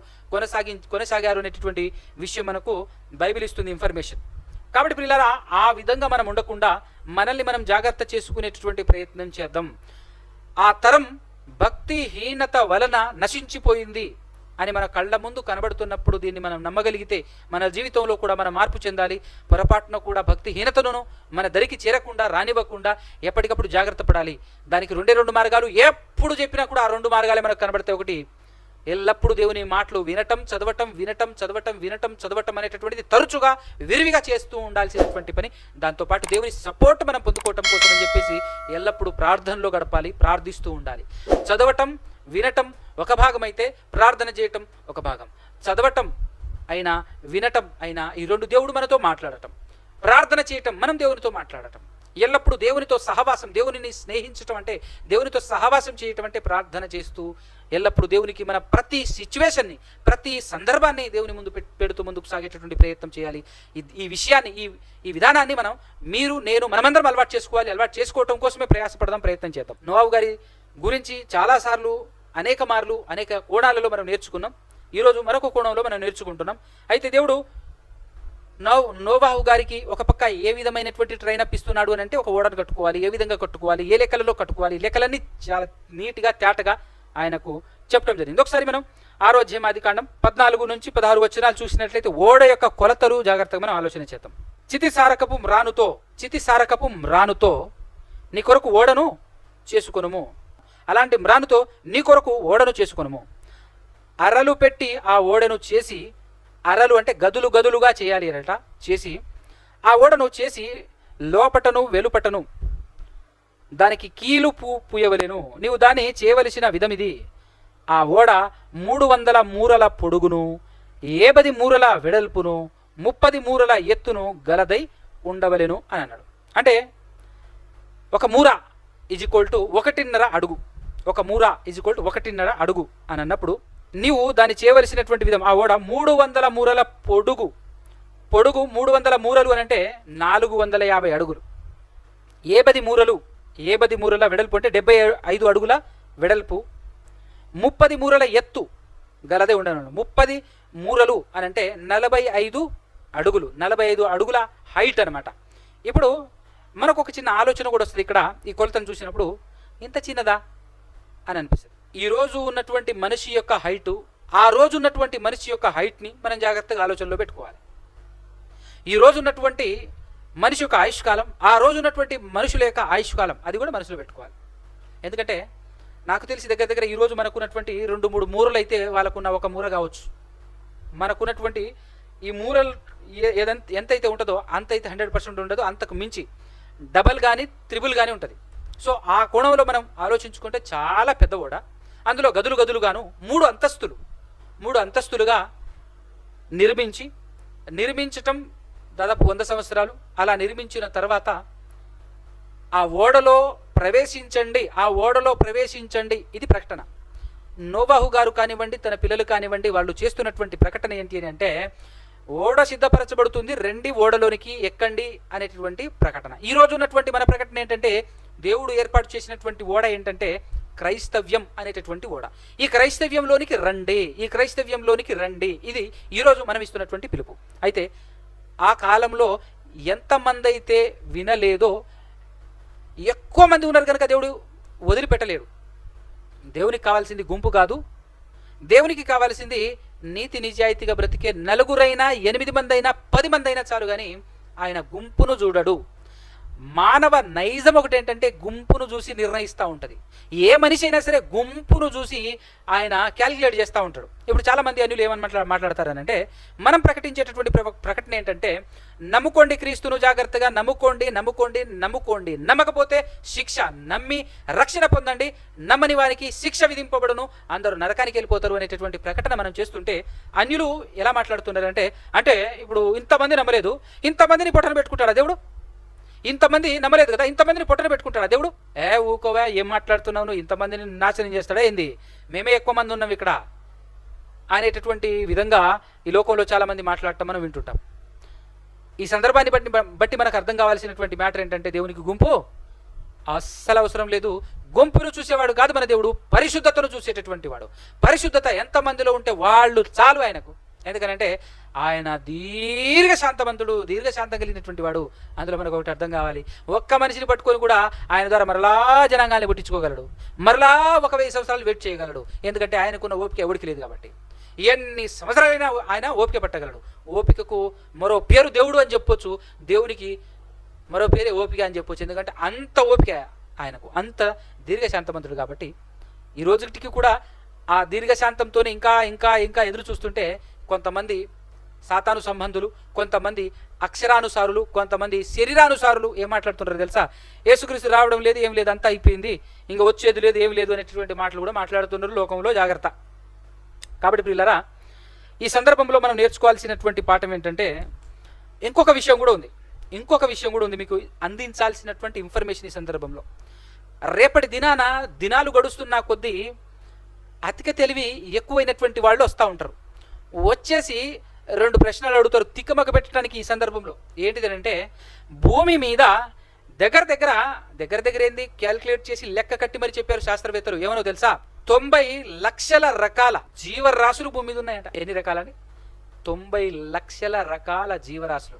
S1: కొనసాగారు అనేటటువంటి విషయం మనకు బైబిల్ ఇస్తుంది ఇన్ఫర్మేషన్. కాబట్టి పిల్లరా, ఆ విధంగా మనం ఉండకుండా మనల్ని మనం జాగ్రత్త చేసుకునేటటువంటి ప్రయత్నం చేద్దాం. ఆ తరం భక్తిహీనత వలన నశించిపోయింది అని మన కళ్ళ ముందు కనబడుతున్నప్పుడు దీన్ని మనం నమ్మగలిగితే మన జీవితంలో కూడా మనం మార్పు చెందాలి. పొరపాటున కూడా భక్తిహీనతను మన దరికి చేరకుండా రానివ్వకుండా ఎప్పటికప్పుడు జాగ్రత్త పడాలి. దానికి రెండు మార్గాలు ఎప్పుడు చెప్పినా కూడా ఆ 2 మార్గాలే మనకు కనబడతాయి. ఒకటి, ఎల్లప్పుడూ దేవుని మాటలు వినటం చదవటం అనేటటువంటిది తరచుగా విరివిగా చేస్తూ ఉండాల్సినటువంటి పని. దాంతోపాటు దేవుని సపోర్ట్ మనం పొందుకోవటం కోసం అని చెప్పేసి ఎల్లప్పుడూ ప్రార్థనలో గడపాలి, ప్రార్థిస్తూ ఉండాలి. చదవటం వినటం ఒక భాగం అయితే ప్రార్థన చేయటం ఒక భాగం. చదవటం అయినా వినటం అయినా ఈ 2 దేవుడు మనతో మాట్లాడటం, ప్రార్థన చేయటం మనం దేవునితో మాట్లాడటం, ఎల్లప్పుడూ దేవునితో సహవాసం, దేవునిని స్నేహించటం అంటే దేవునితో సహవాసం చేయటం అంటే ప్రార్థన చేస్తూ ఎల్లప్పుడూ దేవునికి మన ప్రతి సిచ్యువేషన్ని, ప్రతి సందర్భాన్ని దేవుని ముందు పెడుతూ ముందుకు సాగేటటువంటి ప్రయత్నం చేయాలి. ఈ విషయాన్ని, ఈ విధానాన్ని మీరు నేను మనమందరం అలవాటు చేసుకోవాలి. అలవాటు చేసుకోవటం కోసమే ప్రయాసపడదాం, ప్రయత్నం చేద్దాం. నోవాహు గారి గురించి చాలాసార్లు అనేక కోణాలలో మనం నేర్చుకున్నాం. ఈరోజు మరొక కోణంలో మనం నేర్చుకుంటున్నాం. అయితే దేవుడు నోవాహు గారికి ఒక పక్క ఏ విధమైనటువంటి ట్రైనప్ ఇస్తున్నాడు అని అంటే, ఒక ఓడను కట్టుకోవాలి, ఏ విధంగా కట్టుకోవాలి, ఏ లెక్కలలో కట్టుకోవాలి, లెక్కలన్నీ చాలా నీట్గా తేటగా ఆయనకు చెప్పడం జరిగింది. ఒకసారి మనం 6వ అధ్యాయం ఆదికాండం 14 నుంచి 16 వచనాలు చూసినట్లయితే ఓడ యొక్క కొలతలు జాగ్రత్తగా మనం ఆలోచన చేద్దాం. చితి సారకపు మ్రానుతో నీ కొరకు ఓడను చేసుకొనుము, అలాంటి మ్రానుతో నీ కొరకు ఓడను చేసుకొనుము. అరలు పెట్టి ఆ ఓడను చేసి, అరలు అంటే గదులుగా చేయాలి అరట, చేసి ఆ ఓడను చేసి లోపటను వెలుపటను దానికి కీలు పూయవలెను. నీవు దాన్ని చేయవలసిన విధమిది. ఆ ఓడ 300 మూరల పొడుగును, 50 మూరల వెడల్పును, 30 మూరల ఎత్తును గలదై ఉండవలెను అని అన్నాడు. అంటే ఒక మూర = 1.5 అడుగు, ఒక మూర = 1.5 అడుగు అని అన్నప్పుడు నీవు దాన్ని చేయవలసినటువంటి విధం, ఆ ఓడ 300 మూరల పొడుగు 300 మూరలు అని అంటే 450 అడుగులు, 50 మూరల వెడల్పు అంటే 75 అడుగుల వెడల్పు, 30 మూరల ఎత్తు గలదే ఉండను. 30 మూరలు అని అంటే 45 అడుగులు, 45 అడుగుల హైట్ అనమాట. ఇప్పుడు మనకు ఒక చిన్న ఆలోచన కూడా వస్తుంది ఇక్కడ, ఈ కొలతను చూసినప్పుడు ఇంత చిన్నదా అని అనిపిస్తుంది. ఈ రోజు ఉన్నటువంటి మనిషి యొక్క హైటు, ఆ రోజు ఉన్నటువంటి మనిషి యొక్క హైట్ని మనం జాగ్రత్తగా ఆలోచనలో పెట్టుకోవాలి. ఈ రోజు ఉన్నటువంటి మనిషి యొక్క ఆయుష్కాలం, ఆ రోజు ఉన్నటువంటి మనుషుల యొక్క ఆయుష్కాలం, అది కూడా మనసులో పెట్టుకోవాలి. ఎందుకంటే నాకు తెలిసి దగ్గర ఈరోజు మనకున్నటువంటి 2-3 మూరలు అయితే వాళ్ళకున్న ఒక మూర కావచ్చు. మనకున్నటువంటి ఈ మూరలు ఎంతైతే ఉంటుందో అంతైతే 100% ఉండదు, అంతకు మించి డబల్ కానీ త్రిబుల్ కానీ ఉంటుంది. సో ఆ కోణంలో మనం ఆలోచించుకుంటే చాలా పెద్ద ఓడ, అందులో గదులుగాను 3 అంతస్తులుగా నిర్మించటం దాదాపు 100 సంవత్సరాలు. అలా నిర్మించిన తర్వాత ఆ ఓడలో ప్రవేశించండి ఇది ప్రకటన. నోవాహు గారు కానివ్వండి, తన పిల్లలు కానివ్వండి, వాళ్ళు చేస్తున్నటువంటి ప్రకటన ఏంటి అని అంటే, ఓడ సిద్ధపరచబడుతుంది, రండి ఓడలోనికి ఎక్కండి అనేటువంటి ప్రకటన. ఈ రోజు ఉన్నటువంటి మన ప్రకటన ఏంటంటే, దేవుడు ఏర్పాటు చేసినటువంటి ఓడ ఏంటంటే క్రైస్తవ్యం అనేటటువంటి ఓడ. ఈ క్రైస్తవ్యంలోనికి రండి, ఇది ఈరోజు మనం ఇస్తున్నటువంటి పిలుపు. అయితే ఆ కాలంలో ఎంతమంది అయితే వినలేదో, ఎక్కువ మంది ఉన్నారు కనుక దేవుడు వదిలిపెట్టలేడు. దేవునికి కావాల్సింది గుంపు కాదు, దేవునికి కావాల్సింది నీతి నిజాయితీగా బ్రతికే 4 అయినా 8 మంది అయినా 10 మంది అయినా చాలు, కానీ ఆయన గుంపును చూడడు. మానవ నైజం ఒకటి ఏంటంటే గుంపును చూసి నిర్ణయిస్తూ ఉంటుంది. ఏ మనిషి అయినా సరే గుంపును చూసి ఆయన క్యాలిక్యులేట్ చేస్తూ ఉంటాడు. ఇప్పుడు చాలామంది అన్యులు ఏమని మాట్లాడతారనంటే, మనం ప్రకటించేటటువంటి ప్రకటన ఏంటంటే, నమ్ముకోండి క్రీస్తును, జాగ్రత్తగా నమ్ముకోండి, నమ్మకపోతే శిక్ష, నమ్మి రక్షణ పొందండి, నమ్మని వారికి శిక్ష విధింపబడును, అందరూ నరకానికి వెళ్ళిపోతారు అనేటటువంటి ప్రకటన మనం చేస్తుంటే, అన్యులు ఎలా మాట్లాడుతున్నారంటే, అంటే ఇప్పుడు ఇంతమంది నమ్మలేదు, ఇంతమందిని పొట్టన పెట్టుకుంటాడా దేవుడు? ఇంతమంది నమ్మలేదు కదా, ఇంతమందిని పొట్టన పెట్టుకుంటాడా దేవుడు? ఊకోవా, ఏం మాట్లాడుతున్నావు నువ్వు, ఇంతమందిని నాశనం చేస్తాడా ఏంది, మేమే ఎక్కువ మంది ఉన్నాం ఇక్కడ అనేటటువంటి విధంగా ఈ లోకంలో చాలామంది మాట్లాడటం మనం వింటుంటాం. ఈ సందర్భాన్ని బట్టి మనకు అర్థం కావాల్సినటువంటి మ్యాటర్ ఏంటంటే దేవునికి గుంపు అస్సలు అవసరం లేదు. గుంపును చూసేవాడు కాదు మన దేవుడు, పరిశుద్ధతను చూసేటటువంటి వాడు. పరిశుద్ధత ఎంతమందిలో ఉంటే వాళ్ళు చాలు ఆయనకు. ఎందుకనంటే ఆయన దీర్ఘశాంతవంతుడు, దీర్ఘశాంతం కలిగినటువంటి వాడు. అందులో మనకు ఒకటి అర్థం కావాలి, ఒక్క మనిషిని పట్టుకొని కూడా ఆయన ద్వారా మరలా జనాంగాన్ని పుట్టించుకోగలడు, మరలా 1000 సంవత్సరాలు వెయిట్ చేయగలడు. ఎందుకంటే ఆయనకున్న ఓపిక ఎవరికి లేదు కాబట్టి. ఎన్ని సంవత్సరాలైనా ఆయన ఓపిక పట్టగలడు. ఓపికకు మరో పేరు దేవుడు అని చెప్పొచ్చు, దేవునికి మరో పేరే ఓపిక అని చెప్పొచ్చు. ఎందుకంటే అంత ఓపిక ఆయనకు, అంత దీర్ఘశాంతవంతుడు కాబట్టి. ఈ రోజుకి కూడా ఆ దీర్ఘశాంతంతోనే ఇంకా ఇంకా ఇంకా ఎదురు చూస్తుంటే కొంతమంది సాతాను సంబంధులు, కొంతమంది అక్షరానుసారులు, కొంతమంది శరీరానుసారులు ఏం మాట్లాడుతుంటారు తెలుసా? యేసుక్రీస్తు రావడం లేదు, ఏం లేదు, అంతా అయిపోయింది, ఇంకా వచ్చేది లేదు, ఏం లేదు అనేటువంటి మాటలు కూడా మాట్లాడుతున్నారు లోకంలో. జాగ్రత్త. కాబట్టి ప్రియులారా, ఈ సందర్భంలో మనం నేర్చుకోవాల్సినటువంటి పాఠం ఏంటంటే ఇంకొక విషయం కూడా ఉంది మీకు అందించాల్సినటువంటి ఇన్ఫర్మేషన్. ఈ సందర్భంలో రేపటి దినాలు గడుస్తున్న కొద్దీ అధిక తెలివి ఎక్కువైనటువంటి వాళ్ళు వస్తూ ఉంటారు. వచ్చేసి 2 ప్రశ్నలు అడుగుతారు తిక్కమక పెట్టడానికి. ఈ సందర్భంలో ఏంటిదంటే, భూమి మీద దగ్గర దగ్గర ఏంది క్యాల్కులేట్ చేసి లెక్క కట్టి మరి చెప్పారు శాస్త్రవేత్తలు. ఏమనో తెలుసా? 90 లక్షల రకాల జీవరాశులు భూమి మీద ఉన్నాయంట. ఎన్ని రకాలని? 90 లక్షల రకాల జీవరాశులు.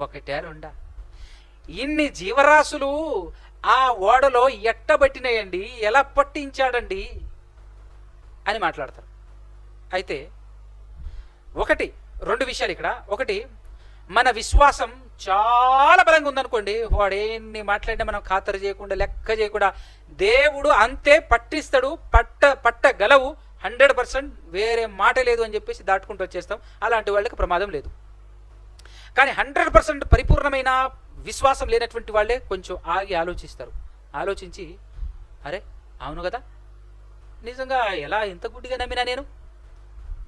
S1: ఒకటే రెండా? ఇన్ని జీవరాశులు ఆ ఓడలో ఎట్టబట్టినాయండి, ఎలా పట్టించాడండి అని మాట్లాడతారు. అయితే 2 విషయాలు ఇక్కడ. ఒకటి, మన విశ్వాసం చాలా బలంగా ఉందనుకోండి, వాడేన్ని మాట్లాడినా మనం ఖాతరు చేయకుండా, లెక్క చేయకుండా, దేవుడు అంతే పట్టిస్తాడు, పట్టగలవు 100%, వేరే మాట లేదు అని చెప్పేసి దాటుకుంటూ వచ్చేస్తాం. అలాంటి వాళ్ళకి ప్రమాదం లేదు. కానీ 100% పరిపూర్ణమైన విశ్వాసం లేనటువంటి వాళ్ళే కొంచెం ఆగి ఆలోచిస్తారు. ఆలోచించి, అరే అవును కదా, నిజంగా ఎలా ఇంత గుడ్డిగా నమ్మినా నేను,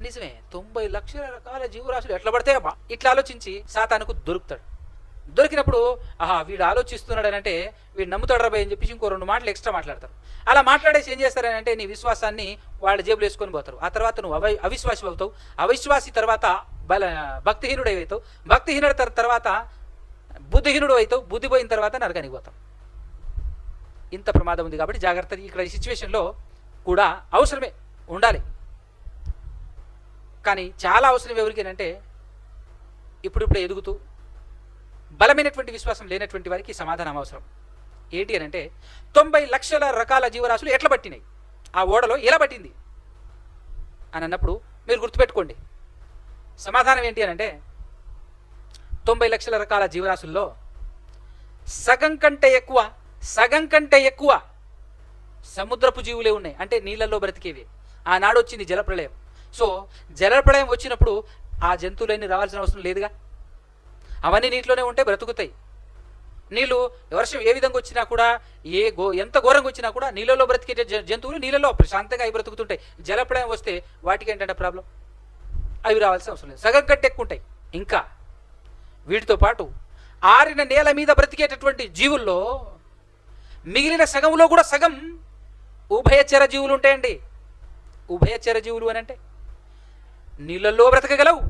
S1: నిజమే 90 లక్షల రకాల జీవరాశులు ఎట్లా పడితే ఇట్లా ఆలోచించి సాతానుకు దొరుకుతాడు. దొరికినప్పుడు వీడు ఆలోచిస్తున్నాడు అని అంటే వీడు నమ్ముతాడు రాబాయ్ అని చెప్పేసి ఇంకో 2 మాటలు ఎక్స్ట్రా మాట్లాడతారు. అలా మాట్లాడేసి ఏం చేస్తారని అంటే నీ విశ్వాసాన్ని వాళ్ళ జేబులు వేసుకొని పోతారు. ఆ తర్వాత నువ్వు అవిశ్వాసి అవుతావు. అవిశ్వాసి తర్వాత భక్తిహీనుడు అవుతావు. భక్తిహీనుడు తర్వాత బుద్ధిహీనుడు అవుతావు. బుద్ధి పోయిన తర్వాత నరకానికి పోతావు. ఇంత ప్రమాదం ఉంది కాబట్టి జాగ్రత్త. ఇక్కడ ఈ సిచ్యువేషన్లో కూడా అవసరమే ఉండాలి. కానీ చాలా అవసరం ఎవరికేనంటే ఇప్పుడిప్పుడే ఎదుగుతూ బలమైనటువంటి విశ్వాసం లేనటువంటి వారికి సమాధానం అవసరం. ఏంటి అని అంటే 90 లక్షల రకాల జీవరాశులు ఎట్లా పట్టినాయి, ఆ ఓడలో ఎలా పట్టింది అని అన్నప్పుడు మీరు గుర్తుపెట్టుకోండి. సమాధానం ఏంటి అని అంటే 90 లక్షల రకాల జీవరాశుల్లో సగం కంటే ఎక్కువ సముద్రపు జీవులే ఉన్నాయి. అంటే నీళ్ళల్లో బ్రతికేవి. ఆనాడు వచ్చింది జలప్రళయం. సో జలప్రళయం వచ్చినప్పుడు ఆ జంతువులన్నీ రావాల్సిన అవసరం లేదుగా, అవన్నీ నీటిలోనే ఉంటే బ్రతుకుతాయి. నీళ్ళు వర్షం ఏ విధంగా వచ్చినా కూడా, ఎంత ఘోరంగా వచ్చినా కూడా నీళ్ళలో బ్రతికే జంతువులు నీళ్ళలో ప్రశాంతంగా అవి బ్రతుకుతుంటాయి. జలప్రళయం వస్తే వాటికి ఏంటంటే ప్రాబ్లం, అవి రావాల్సిన అవసరం లేదు, సగం కంటే ఎక్కువ ఉంటాయి. ఇంకా వీటితో పాటు ఆరిన నేల మీద బ్రతికేటటువంటి జీవుల్లో మిగిలిన సగంలో కూడా సగం ఉభయచర జీవులు ఉంటాయండి. ఉభయచర జీవులు అని అంటే నీళ్ళల్లో బ్రతకగలవు,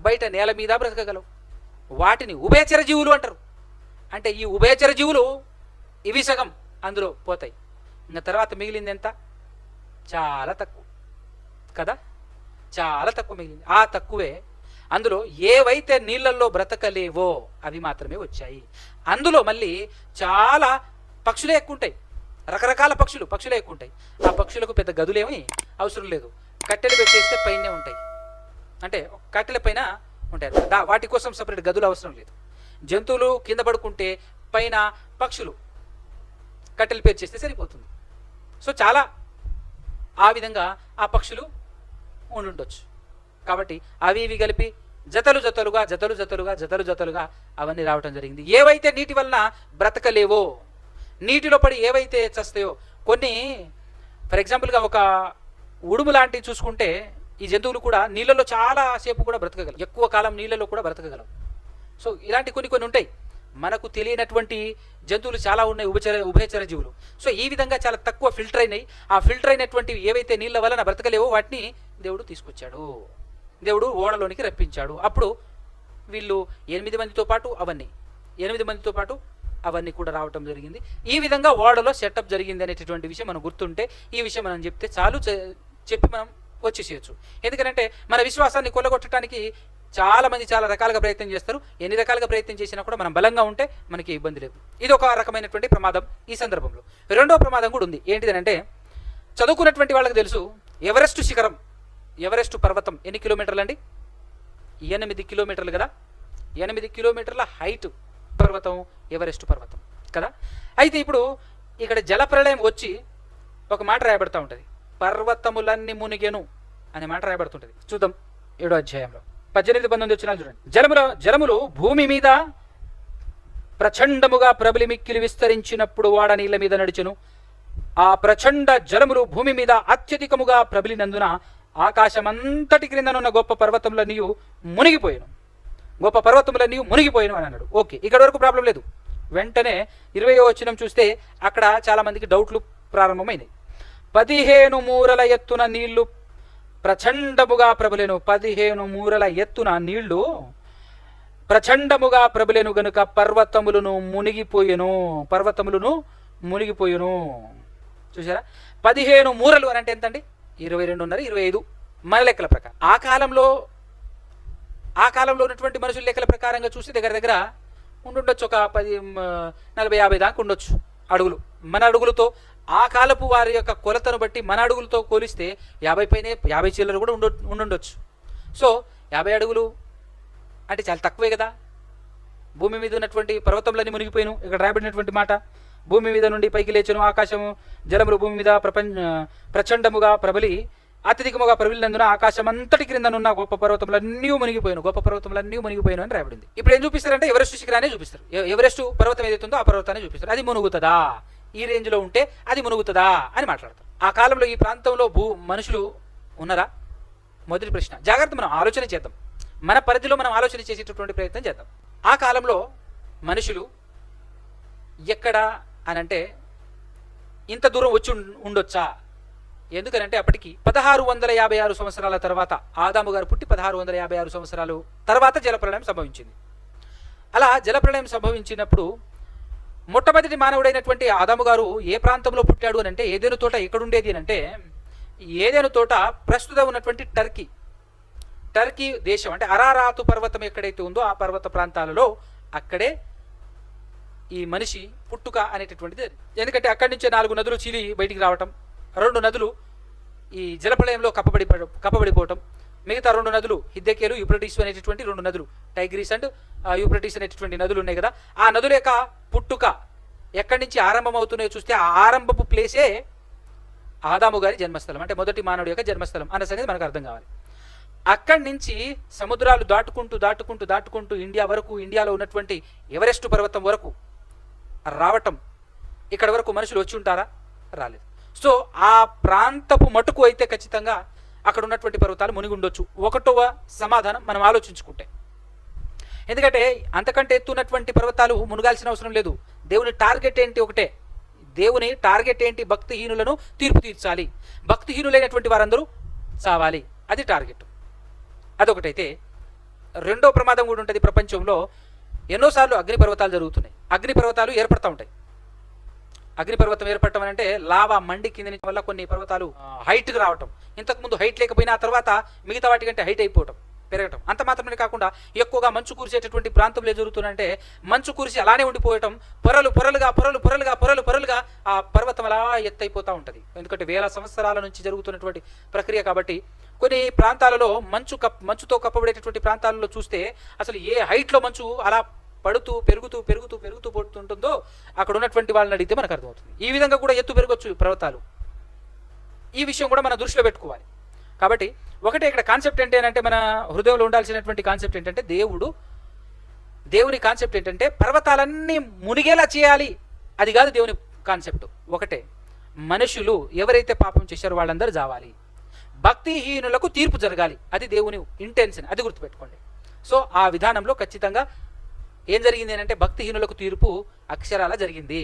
S1: బయట నేల మీద బ్రతకగలవు. వాటిని ఉభయచర జీవులు అంటారు. అంటే ఈ ఉభయచర జీవులు ఇవి సగం అందులో పోతాయి. ఇంకా తర్వాత మిగిలింది ఎంత? చాలా తక్కువ కదా, చాలా తక్కువ మిగిలింది. ఆ తక్కువే అందులో ఏవైతే నీళ్ళల్లో బ్రతకలేవో అవి మాత్రమే వచ్చాయి. అందులో మళ్ళీ చాలా పక్షులే ఎక్కువ ఉంటాయి, రకరకాల పక్షులే ఎక్కువ ఉంటాయి. ఆ పక్షులకు పెద్ద గదులేమి అవసరం లేదు, కట్టెలు పెట్టేస్తే పైనే ఉంటాయి. అంటే కట్టెల పైన ఉంటాయి, వాటి కోసం సపరేట్ గదులు అవసరం లేదు. జంతువులు కింద పడుకుంటే పైన పక్షులు కట్టెలు పేర్చేస్తే సరిపోతుంది. సో చాలా ఆ విధంగా ఆ పక్షులు ఉండుండొచ్చు. కాబట్టి అవి ఇవి కలిపి జతలుగా అవన్నీ రావటం జరిగింది. ఏవైతే నీటి వలన బ్రతకలేవో, నీటిలో పడి ఏవైతే చస్తాయో, కొన్ని ఫర్ ఎగ్జాంపుల్గా ఒక ఉడుము లాంటివి చూసుకుంటే ఈ జంతువులు కూడా నీళ్ళలో చాలా సేపు కూడా బ్రతకగలవు, ఎక్కువ కాలం నీళ్ళలో కూడా బ్రతకగలవు. సో ఇలాంటి కొన్ని ఉంటాయి. మనకు తెలియనటువంటి జంతువులు చాలా ఉన్నాయి, ఉభయచర జీవులు. సో ఈ విధంగా చాలా తక్కువ ఫిల్టర్ అయినాయి. ఆ ఫిల్టర్ అయినటువంటి ఏవైతే నీళ్ళ వలన బ్రతకలేవో వాటిని దేవుడు తీసుకొచ్చాడు, దేవుడు ఓడలోనికి రప్పించాడు. అప్పుడు వీళ్ళు 8 మందితో పాటు అవన్నీ 8 మందితో పాటు అవన్నీ కూడా రావటం జరిగింది. ఈ విధంగా ఓడలో సెటప్ జరిగింది అనేటటువంటి విషయం మనం గుర్తుంటే, ఈ విషయం మనం చెప్తే చాలు, చెప్పి మనం వచ్చేసేయచ్చు. ఎందుకంటే మన విశ్వాసాన్ని కొల్లగొట్టడానికి చాలా మంది చాలా రకాలుగా ప్రయత్నం చేస్తారు. ఎన్ని రకాలుగా ప్రయత్నం చేసినా కూడా మనం బలంగా ఉంటే మనకి ఇబ్బంది లేదు. ఇది ఒక రకమైనటువంటి ప్రమాదం ఈ సందర్భంలో. రెండో ప్రమాదం కూడా ఉంది. ఏంటిదనంటే, చదువుకున్నటువంటి వాళ్ళకి తెలుసు, ఎవరెస్ట్ శిఖరం, ఎవరెస్ట్ పర్వతం ఎన్ని కిలోమీటర్లు అండి? 8 కిలోమీటర్లు కదా. 8 కిలోమీటర్ల హైట్ పర్వతం ఎవరెస్ట్ పర్వతం కదా. అయితే ఇప్పుడు ఇక్కడ జలప్రళయం వచ్చి ఒక మాట రాయబడతా ఉంటుంది, పర్వతములన్నీ మునిగెను అనే మాట రాయబడుతుంటుంది. చూద్దాం 7వ అధ్యాయంలో 18-19 వచ్చినా చూడండి. జలములు భూమి మీద ప్రచండముగా ప్రబలి మిక్కిలి విస్తరించినప్పుడు వాడ నీళ్ళ మీద నడిచెను. ఆ ప్రచండ జలములు భూమి మీద అత్యధికముగా ప్రబలినందున ఆకాశమంతటి క్రిందనున్న గొప్ప పర్వతములన్నీ మునిగిపోయాను, గొప్ప పర్వతములన్నీ మునిగిపోయాను అని అన్నాడు. ఓకే, ఇక్కడ వరకు ప్రాబ్లం లేదు. వెంటనే 20వ వచనం చూస్తే అక్కడ చాలా మందికి డౌట్లు ప్రారంభమైనవి. 15 మూరల ఎత్తున నీళ్లు ప్రచండముగా ప్రబలెను. 15 మూరల ఎత్తున నీళ్లు ప్రచండముగా ప్రబలెను గనుక పర్వతములను మునిగిపోయెను. చూసారా, 15 మూరలు అని అంటే ఎంతండి? 22.5, 25 మన లెక్కల ప్రకారం. ఆ కాలంలో ఉన్నటువంటి మనుషుల లెక్కల ప్రకారంగా చూస్తే దగ్గర ఉండుండొచ్చు, ఒక 40-50 దాకా ఉండొచ్చు అడుగులు. మన అడుగులతో ఆ కాలపు వారి యొక్క కొలతను బట్టి మన అడుగులతో పోలిస్తే 50 పైనే, 50 చిల్లర కూడా ఉండుండొచ్చు. సో 50 అడుగులు అంటే చాలా తక్కువే కదా. భూమి మీద ఉన్నటువంటి పర్వతములన్నీ మునిగిపోయాను. ఇక్కడ రాబడినటువంటి మాట, భూమి మీద నుండి పైకి లేచెను, ఆకాశము జలములు భూమి మీద ప్రచండముగా ప్రబలి అత్యధికముగా ప్రబలినందున ఆకాశం అంతటి క్రిందనున్న గొప్ప పర్వతములన్నీ మునిగిపోయాను అని రాబడింది. ఇప్పుడు ఏం చూపిస్తారంటే ఎవరెస్ట్ శిఖరాన్ని చూపిస్తారు. ఎవరెస్ట్ పర్వతం ఏదైతుందో ఆ పర్వతాన్ని చూపిస్తారు. అది మునుగుతుందా, ఈ రేంజ్లో ఉంటే అది మునుగుతుందా అని మాట్లాడతారు. ఆ కాలంలో ఈ ప్రాంతంలో మనుషులు ఉన్నారా? మొదటి ప్రశ్న. జాగ్రత్త, మనం ఆలోచన చేద్దాం, మన పరిధిలో మనం ఆలోచన చేసేటటువంటి ప్రయత్నం చేద్దాం. ఆ కాలంలో మనుషులు ఎక్కడ అనంటే ఇంత దూరం వచ్చి ఉండొచ్చా? ఎందుకనంటే అప్పటికి 1656 సంవత్సరాల తర్వాత, ఆదాము గారు పుట్టి 1656 సంవత్సరాలు తర్వాత జలప్రళయం సంభవించింది. అలా జలప్రళయం సంభవించినప్పుడు మొట్టమొదటి మానవుడైనటువంటి ఆదాము గారు ఏ ప్రాంతంలో పుట్టాడు అని అంటే, ఏదైనా తోట ఎక్కడుండేది అని అంటే, ఏదైనా తోట ప్రస్తుతం ఉన్నటువంటి టర్కీ దేశం, అంటే అరారాతు పర్వతం ఎక్కడైతే ఉందో ఆ పర్వత ప్రాంతాలలో అక్కడే ఈ మనిషి పుట్టుక అనేటటువంటిది. ఎందుకంటే అక్కడి నుంచే 4 నదులు చీలి బయటికి రావటం, 2 నదులు ఈ జలప్రళయంలో కప్పబడిపోవటం, మిగతా 2 నదులు హిద్దెకేలు, యూఫ్రటీస్ అనేటటువంటి 2 నదులు, టైగ్రీస్ అండ్ యూఫ్రటీస్ అనేటటువంటి నదులు ఉన్నాయి కదా. ఆ నదుల యొక్క పుట్టుక ఎక్కడి నుంచి ఆరంభం అవుతున్నాయో చూస్తే ఆ ఆరంభపు ప్లేసే ఆదాము గారి జన్మస్థలం, అంటే మొదటి మానవుడి యొక్క జన్మస్థలం అన్న సంగతి మనకు అర్థం కావాలి. అక్కడి నుంచి సముద్రాలు దాటుకుంటూ ఇండియా వరకు, ఇండియాలో ఉన్నటువంటి ఎవరెస్ట్ పర్వతం వరకు రావటం, ఇక్కడ వరకు మనుషులు వచ్చి ఉంటారా? రాలేదు. సో ఆ ప్రాంతపు మటుకు అయితే ఖచ్చితంగా అక్కడ ఉన్నటువంటి పర్వతాలు మునిగి ఉండొచ్చు. 1వ సమాధానం మనం ఆలోచించుకుంటే. ఎందుకంటే అంతకంటే ఎత్తున్నటువంటి పర్వతాలు మునగాల్సిన అవసరం లేదు. దేవుని టార్గెట్ ఏంటి? ఒకటే. దేవుని టార్గెట్ ఏంటి? భక్తిహీనులను తీర్పు తీర్చాలి, భక్తిహీనులైనటువంటి వారందరూ చావాలి, అది టార్గెట్. అదొకటైతే, రెండో ప్రమాదం కూడా ఉంటుంది. ప్రపంచంలో ఎన్నోసార్లు అగ్నిపర్వతాలు జరుగుతున్నాయి, అగ్నిపర్వతాలు ఏర్పడతా ఉంటాయి. అగ్నిపర్వతం ఏర్పడటం అంటే లావా మండి కింద నుంచి వల్ల కొన్ని పర్వతాలు హైట్కి రావటం, ఇంతకుముందు హైట్ లేకపోయినా ఆ తర్వాత మిగతా వాటి కంటే హైట్ అయిపోవటం, పెరగటం. అంత మాత్రమే కాకుండా ఎక్కువగా మంచు కురిసేటటువంటి ప్రాంతంలో జరుగుతుందంటే మంచు కురిసి అలానే ఉండిపోవటం, పొరలుగా ఆ పర్వతం అలా ఎత్తైపోతూ ఉంటుంది. ఎందుకంటే వేల సంవత్సరాల నుంచి జరుగుతున్నటువంటి ప్రక్రియ కాబట్టి. కొన్ని ప్రాంతాలలో మంచుతో కప్పబడేటటువంటి ప్రాంతాలలో చూస్తే అసలు ఏ హైట్లో మంచు అలా పెరుగుతూ పోతుంటుందో అక్కడ ఉన్నటువంటి వాళ్ళని అడిగితే మనకు అర్థమవుతుంది. ఈ విధంగా కూడా ఎత్తు పెరగొచ్చు పర్వతాలు. ఈ విషయం కూడా మనం దృష్టిలో పెట్టుకోవాలి. కాబట్టి ఒకటే ఇక్కడ కాన్సెప్ట్ ఏంటంటే, మన హృదయంలో ఉండాల్సినటువంటి కాన్సెప్ట్ ఏంటంటే, దేవుని కాన్సెప్ట్ ఏంటంటే పర్వతాలన్నీ మునిగేలా చేయాలి, అది కాదు దేవుని కాన్సెప్ట్. ఒకటే, మనుషులు ఎవరైతే పాపం చేశారో వాళ్ళందరూ జావాలి, భక్తిహీనులకు తీర్పు జరగాలి, అది దేవుని ఇంటెన్షన్, అది గుర్తుపెట్టుకోండి. సో ఆ విధానంలో ఖచ్చితంగా ఏం జరిగింది అంటే, భక్తిహీనులకు తీర్పు అక్షరాల జరిగింది.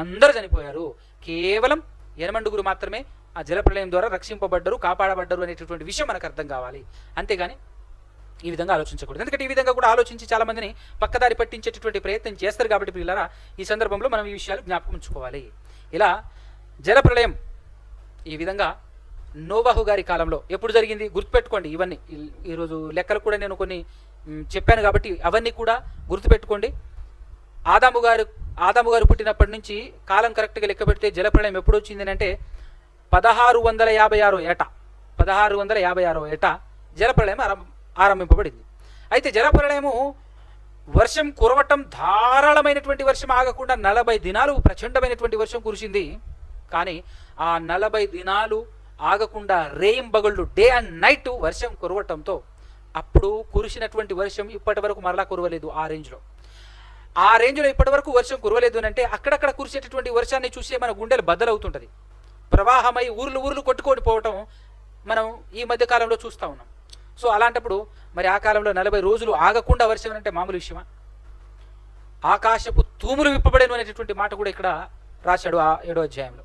S1: అందరూ చనిపోయారు, కేవలం 8 మాత్రమే ఆ జలప్రళయం ద్వారా రక్షింపబడ్డరు, కాపాడబడ్డరు అనేటటువంటి విషయం మనకు అర్థం కావాలి. అంతేగాని ఈ విధంగా ఆలోచించకూడదు. ఎందుకంటే ఈ విధంగా కూడా ఆలోచించి చాలా మందిని పక్కదారి పట్టించేటటువంటి ప్రయత్నం చేస్తారు. కాబట్టి పిల్లరా, ఈ సందర్భంలో మనం ఈ విషయాలు జ్ఞాపకం ఉంచుకోవాలి. ఇలా జలప్రళయం ఈ విధంగా నోవాహు గారి కాలంలో ఎప్పుడు జరిగింది గుర్తుపెట్టుకోండి. ఇవన్నీ ఈరోజు లెక్కలు కూడా నేను కొన్ని చెప్పాను కాబట్టి అవన్నీ కూడా గుర్తుపెట్టుకోండి. ఆదాము గారు పుట్టినప్పటి నుంచి కాలం కరెక్ట్గా లెక్క పెడితే జలప్రళయం ఎప్పుడు వచ్చింది అంటే 1656 ఏట 1656 ఏట జలప్రళయం ఆరంభింపబడింది. అయితే జలప్రళయము వర్షం కురవటం, ధారాళమైనటువంటి వర్షం ఆగకుండా 40 దినాలు ప్రచండమైనటువంటి వర్షం కురిసింది. కానీ ఆ 40 దినాలు ఆగకుండా రేయింబగళ్ళు, డే అండ్ నైట్ వర్షం కురవటంతో అప్పుడు కురిసినటువంటి వర్షం ఇప్పటి వరకు మరలా కురవలేదు. ఆ రేంజ్లో ఇప్పటి వరకు వర్షం కురవలేదు అని అంటే అక్కడక్కడ కురిసేటటువంటి వర్షాన్ని చూసే మన గుండెలు బద్దలవుతుంటుంది. ప్రవాహమై ఊర్లు కొట్టుకొని పోవటం మనం ఈ మధ్య కాలంలో చూస్తూ ఉన్నాం. సో అలాంటప్పుడు మరి ఆ కాలంలో 40 రోజులు ఆగకుండా వర్షం అంటే మామూలు విషయమా? ఆకాశపు తూములు విప్పబడేను అనేటటువంటి మాట కూడా ఇక్కడ రాశాడు ఆ 7వ అధ్యాయంలో.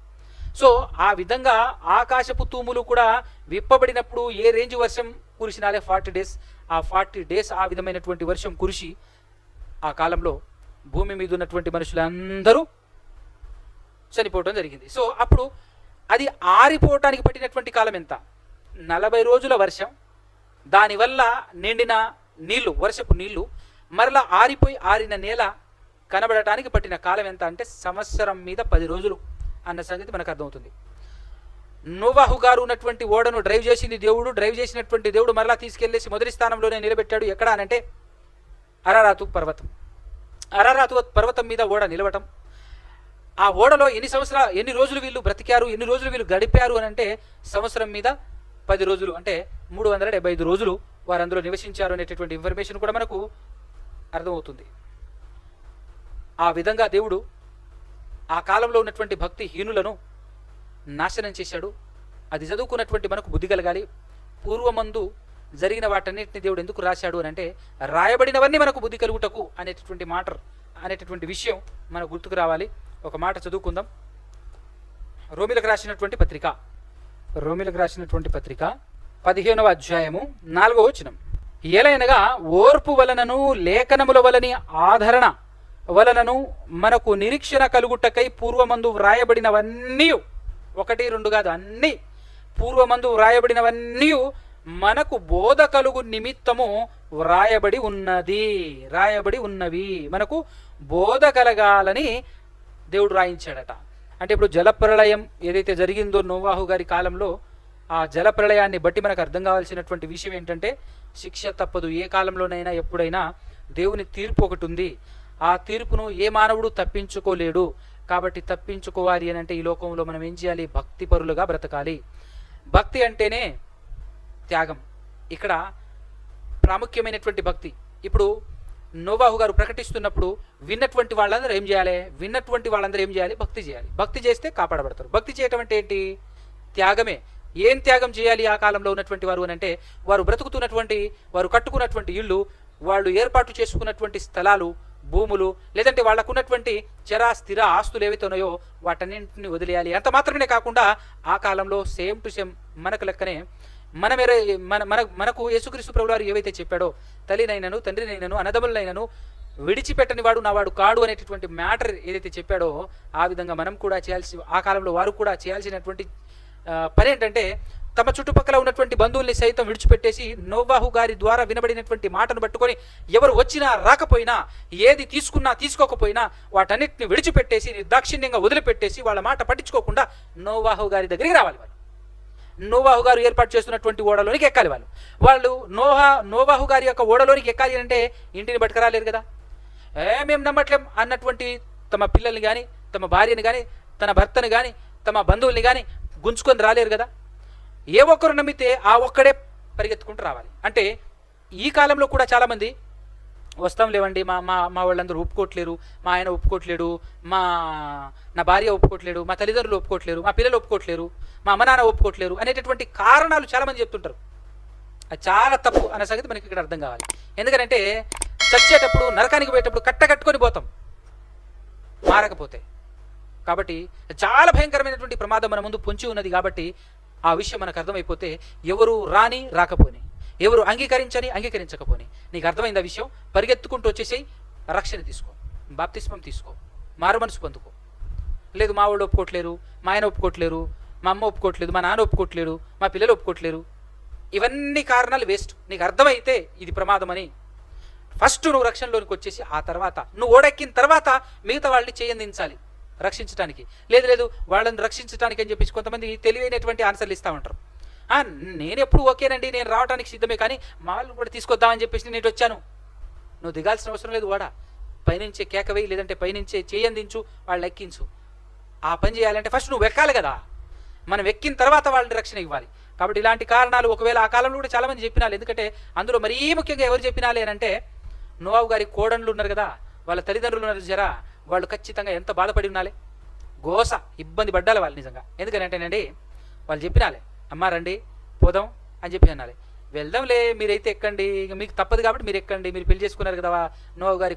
S1: సో ఆ విధంగా ఆకాశపు తూములు కూడా విప్పబడినప్పుడు ఏ రేంజ్ వర్షం కురిసినాలే 40 డేస్, ఆ 40 డేస్ ఆ విధమైనటువంటి వర్షం కురిసి ఆ కాలంలో భూమి మీద ఉన్నటువంటి మనుషులందరూ చనిపోవడం జరిగింది. సో అప్పుడు అది ఆరిపోవటానికి పట్టినటువంటి కాలం ఎంత? 40 రోజుల వర్షం, దానివల్ల నిండిన నీళ్లు, వర్షపు నీళ్లు మరలా ఆరిన నేల కనబడటానికి పట్టిన కాలం ఎంత అంటే సంవత్సరం మీద 10 రోజులు అన్న సంగతి మనకు అర్థమవుతుంది. నోవాహు గారు ఉన్నటువంటి ఓడను డ్రైవ్ చేసినటువంటి దేవుడు మరలా తీసుకెళ్లేసి మొదటి స్థానంలోనే నిలబెట్టాడు. ఎక్కడ అనంటే అరారాతు పర్వతం మీద ఓడ నిలవటం. ఆ ఓడలో ఎన్ని రోజులు వీళ్ళు బ్రతికారు, ఎన్ని రోజులు వీళ్ళు గడిపారు అని అంటే సంవత్సరం మీద 10 రోజులు అంటే 375 రోజులు వారు అందులో నివసించారు అనేటటువంటి ఇన్ఫర్మేషన్ కూడా మనకు అర్థమవుతుంది. ఆ విధంగా దేవుడు ఆ కాలంలో ఉన్నటువంటి భక్తి హీనులను నాశనం చేశాడు. అది చదువుకున్నటువంటి మనకు బుద్ధి కలగాలి. పూర్వమందు జరిగిన వాటన్నిటిని దేవుడు ఎందుకు రాశాడు అని అంటే రాయబడినవన్నీ మనకు బుద్ధి కలుగుటకు అనేటటువంటి విషయం మనకు గుర్తుకు రావాలి. ఒక మాట చదువుకుందాం. రోమిలకు రాసినటువంటి పత్రిక 15వ అధ్యాయము 4వ వచనం. ఏలైనగా ఓర్పు వలనను లేఖనముల వలని ఆదరణ వలనను మనకు నిరీక్షణ కలుగుటకై పూర్వమందు వ్రాయబడినవన్నీ, 1, 2 కాదు, అన్నీ పూర్వమందు వ్రాయబడినవన్నీ మనకు బోధ కలుగు నిమిత్తము వ్రాయబడి ఉన్నవి. మనకు బోధ కలగాలని దేవుడు రాయించాడట. అంటే ఇప్పుడు జలప్రళయం ఏదైతే జరిగిందో నోవాహు గారి కాలంలో, ఆ జలప్రళయాన్ని బట్టి మనకు అర్థం కావాల్సినటువంటి విషయం ఏంటంటే శిక్ష తప్పదు. ఏ కాలంలోనైనా ఎప్పుడైనా దేవుని తీర్పు ఒకటి ఉంది. ఆ తీర్పును ఏ మానవుడు తప్పించుకోలేడు. కాబట్టి తప్పించుకోవాలి అని అంటే ఈ లోకంలో మనం ఏం చేయాలి? భక్తి పరులుగా బ్రతకాలి. భక్తి అంటేనే త్యాగం. ఇక్కడ ప్రాముఖ్యమైనటువంటి భక్తి. ఇప్పుడు నోవాహు గారు ప్రకటిస్తున్నప్పుడు విన్నటువంటి వాళ్ళందరూ ఏం చేయాలి? భక్తి చేయాలి. భక్తి చేస్తే కాపాడబడతారు. భక్తి చేయటం అంటే ఏంటి? త్యాగమే. ఏం త్యాగం చేయాలి ఆ కాలంలో ఉన్నటువంటి వారు అని అంటే వారు వారు కట్టుకున్నటువంటి ఇళ్ళు, వాళ్ళు ఏర్పాటు చేసుకున్నటువంటి స్థలాలు, భూములు, లేదంటే వాళ్ళకున్నటువంటి స్థిర ఆస్తులు ఏవైతే ఉన్నాయో వాటన్నింటిని వదిలేయాలి. అంత మాత్రమే కాకుండా ఆ కాలంలో సేమ్ టు సేమ్ మనకు లెక్కనే మనకు యేసుక్రీస్తు ప్రభువు వారు ఏవైతే చెప్పాడో తల్లినైనను తండ్రినైనను అన్నదమ్ములనైనను విడిచిపెట్టని వాడు నా వాడు కాడు అనేటటువంటి మ్యాటర్ ఏదైతే చెప్పాడో ఆ విధంగా మనం కూడా ఆ కాలంలో వారు కూడా చేయాల్సినటువంటి పని ఏంటంటే తమ చుట్టుపక్కల ఉన్నటువంటి బంధువుల్ని సైతం విడిచిపెట్టేసి నోవాహు గారి ద్వారా వినబడినటువంటి మాటను పట్టుకొని ఎవరు వచ్చినా రాకపోయినా, ఏది తీసుకున్నా తీసుకోకపోయినా వాటన్నిటిని విడిచిపెట్టేసి నిర్దాక్షిణ్యంగా వదిలిపెట్టేసి వాళ్ళ మాట పట్టించుకోకుండా నోవాహు గారి దగ్గరికి రావాలి. నోవాహు గారు ఏర్పాటు చేస్తున్నటువంటి ఓడలోనికి ఎక్కాలి. వాళ్ళు నోవాహు గారి యొక్క ఓడలోనికి ఎక్కాలి అంటే ఇంటిని పట్టుకురాలేరు కదా. మేము నమ్మట్లేం అన్నటువంటి తమ పిల్లల్ని కానీ, తమ భార్యని కానీ, తన భర్తను కానీ, తమ బంధువుల్ని కానీ గుంజుకొని రాలేరు కదా. ఏ ఒక్కరు నమ్మితే ఆ ఒక్కడే పరిగెత్తుకుంటూ రావాలి. అంటే ఈ కాలంలో కూడా చాలామంది వస్తాం లేవండి, మా వాళ్ళందరూ ఒప్పుకోవట్లేరు, మా ఆయన ఒప్పుకోవట్లేడు, నా భార్య ఒప్పుకోవట్లేడు, మా తల్లిదండ్రులు ఒప్పుకోవట్లేరు, మా పిల్లలు ఒప్పుకోవట్లేరు, మా అమ్మ నాన్న ఒప్పుకోవట్లేరు అనేటటువంటి కారణాలు చాలామంది చెప్తుంటారు. అది చాలా తప్పు అనే సంగతి మనకి ఇక్కడ అర్థం కావాలి. ఎందుకంటే చచ్చేటప్పుడు నరకానికి పోయేటప్పుడు కట్టుకొని పోతాం మారకపోతే. కాబట్టి చాలా భయంకరమైనటువంటి ప్రమాదం మన ముందు పొంచి ఉన్నది. కాబట్టి ఆ విషయం మనకు అర్థమైపోతే ఎవరు రాకపోని ఎవరు అంగీకరించకపోని, నీకు అర్థమైంది ఆ విషయం, పరిగెత్తుకుంటూ వచ్చేసేయి, రక్షణ తీసుకో, బాప్తిస్మం తీసుకో, మారు మనసు పొందుకో. లేదు మా వాళ్ళు ఒప్పుకోవట్లేరు, మా ఆయన ఒప్పుకోవట్లేరు, మా అమ్మ ఒప్పుకోవట్లేదు, మా నాన్న ఒప్పుకోవట్లేరు, మా పిల్లలు ఒప్పుకోవట్లేరు, ఇవన్నీ కారణాలు వేస్ట్. నీకు అర్థమైతే ఇది ప్రమాదం అని ఫస్ట్ నువ్వు రక్షణలోనికి వచ్చేసి ఆ తర్వాత నువ్వు ఓడెక్కిన తర్వాత మిగతా వాళ్ళని చేయందించాలి రక్షించడానికి. లేదు వాళ్ళని రక్షించడానికి అని చెప్పేసి కొంతమంది తెలివైనటువంటి ఆన్సర్లు ఇస్తూ ఉంటారు. నేను ఎప్పుడు ఓకేనండి, నేను రావడానికి సిద్ధమే, కానీ మా వాళ్ళు కూడా తీసుకొద్దామని చెప్పేసి నేను వచ్చాను. నువ్వు దిగాల్సిన అవసరం లేదు. వాడా పైనుంచే కేకవేయి, లేదంటే పైనుంచే చేయందించు, వాళ్ళు ఎక్కించు. ఆ పని చేయాలంటే ఫస్ట్ నువ్వు ఎక్కాలి కదా. మనం ఎక్కిన తర్వాత వాళ్ళని రక్షణ ఇవ్వాలి. కాబట్టి ఇలాంటి కారణాలు ఒకవేళ ఆ కాలంలో కూడా చాలామంది చెప్పినాలి. ఎందుకంటే అందులో మరీ ముఖ్యంగా ఎవరు చెప్పినాలి అని అంటే, నోవాహు గారి కోడన్లు ఉన్నారు కదా, వాళ్ళ తల్లిదండ్రులు ఉన్నారు జరా, వాళ్ళు ఖచ్చితంగా ఎంత బాధపడి ఉన్నాలి, గోస ఇబ్బంది పడ్డాలి వాళ్ళు నిజంగా. ఎందుకంటేనండి వాళ్ళు చెప్పినాలి, అమ్మ రండి పోదాం అని చెప్పి అనాలి. వెళ్దాంలే మీరైతే ఎక్కండి, ఇక మీకు తప్పదు కాబట్టి మీరు ఎక్కండి, మీరు పెళ్లి చేసుకున్నారు కదా నోవాహు గారి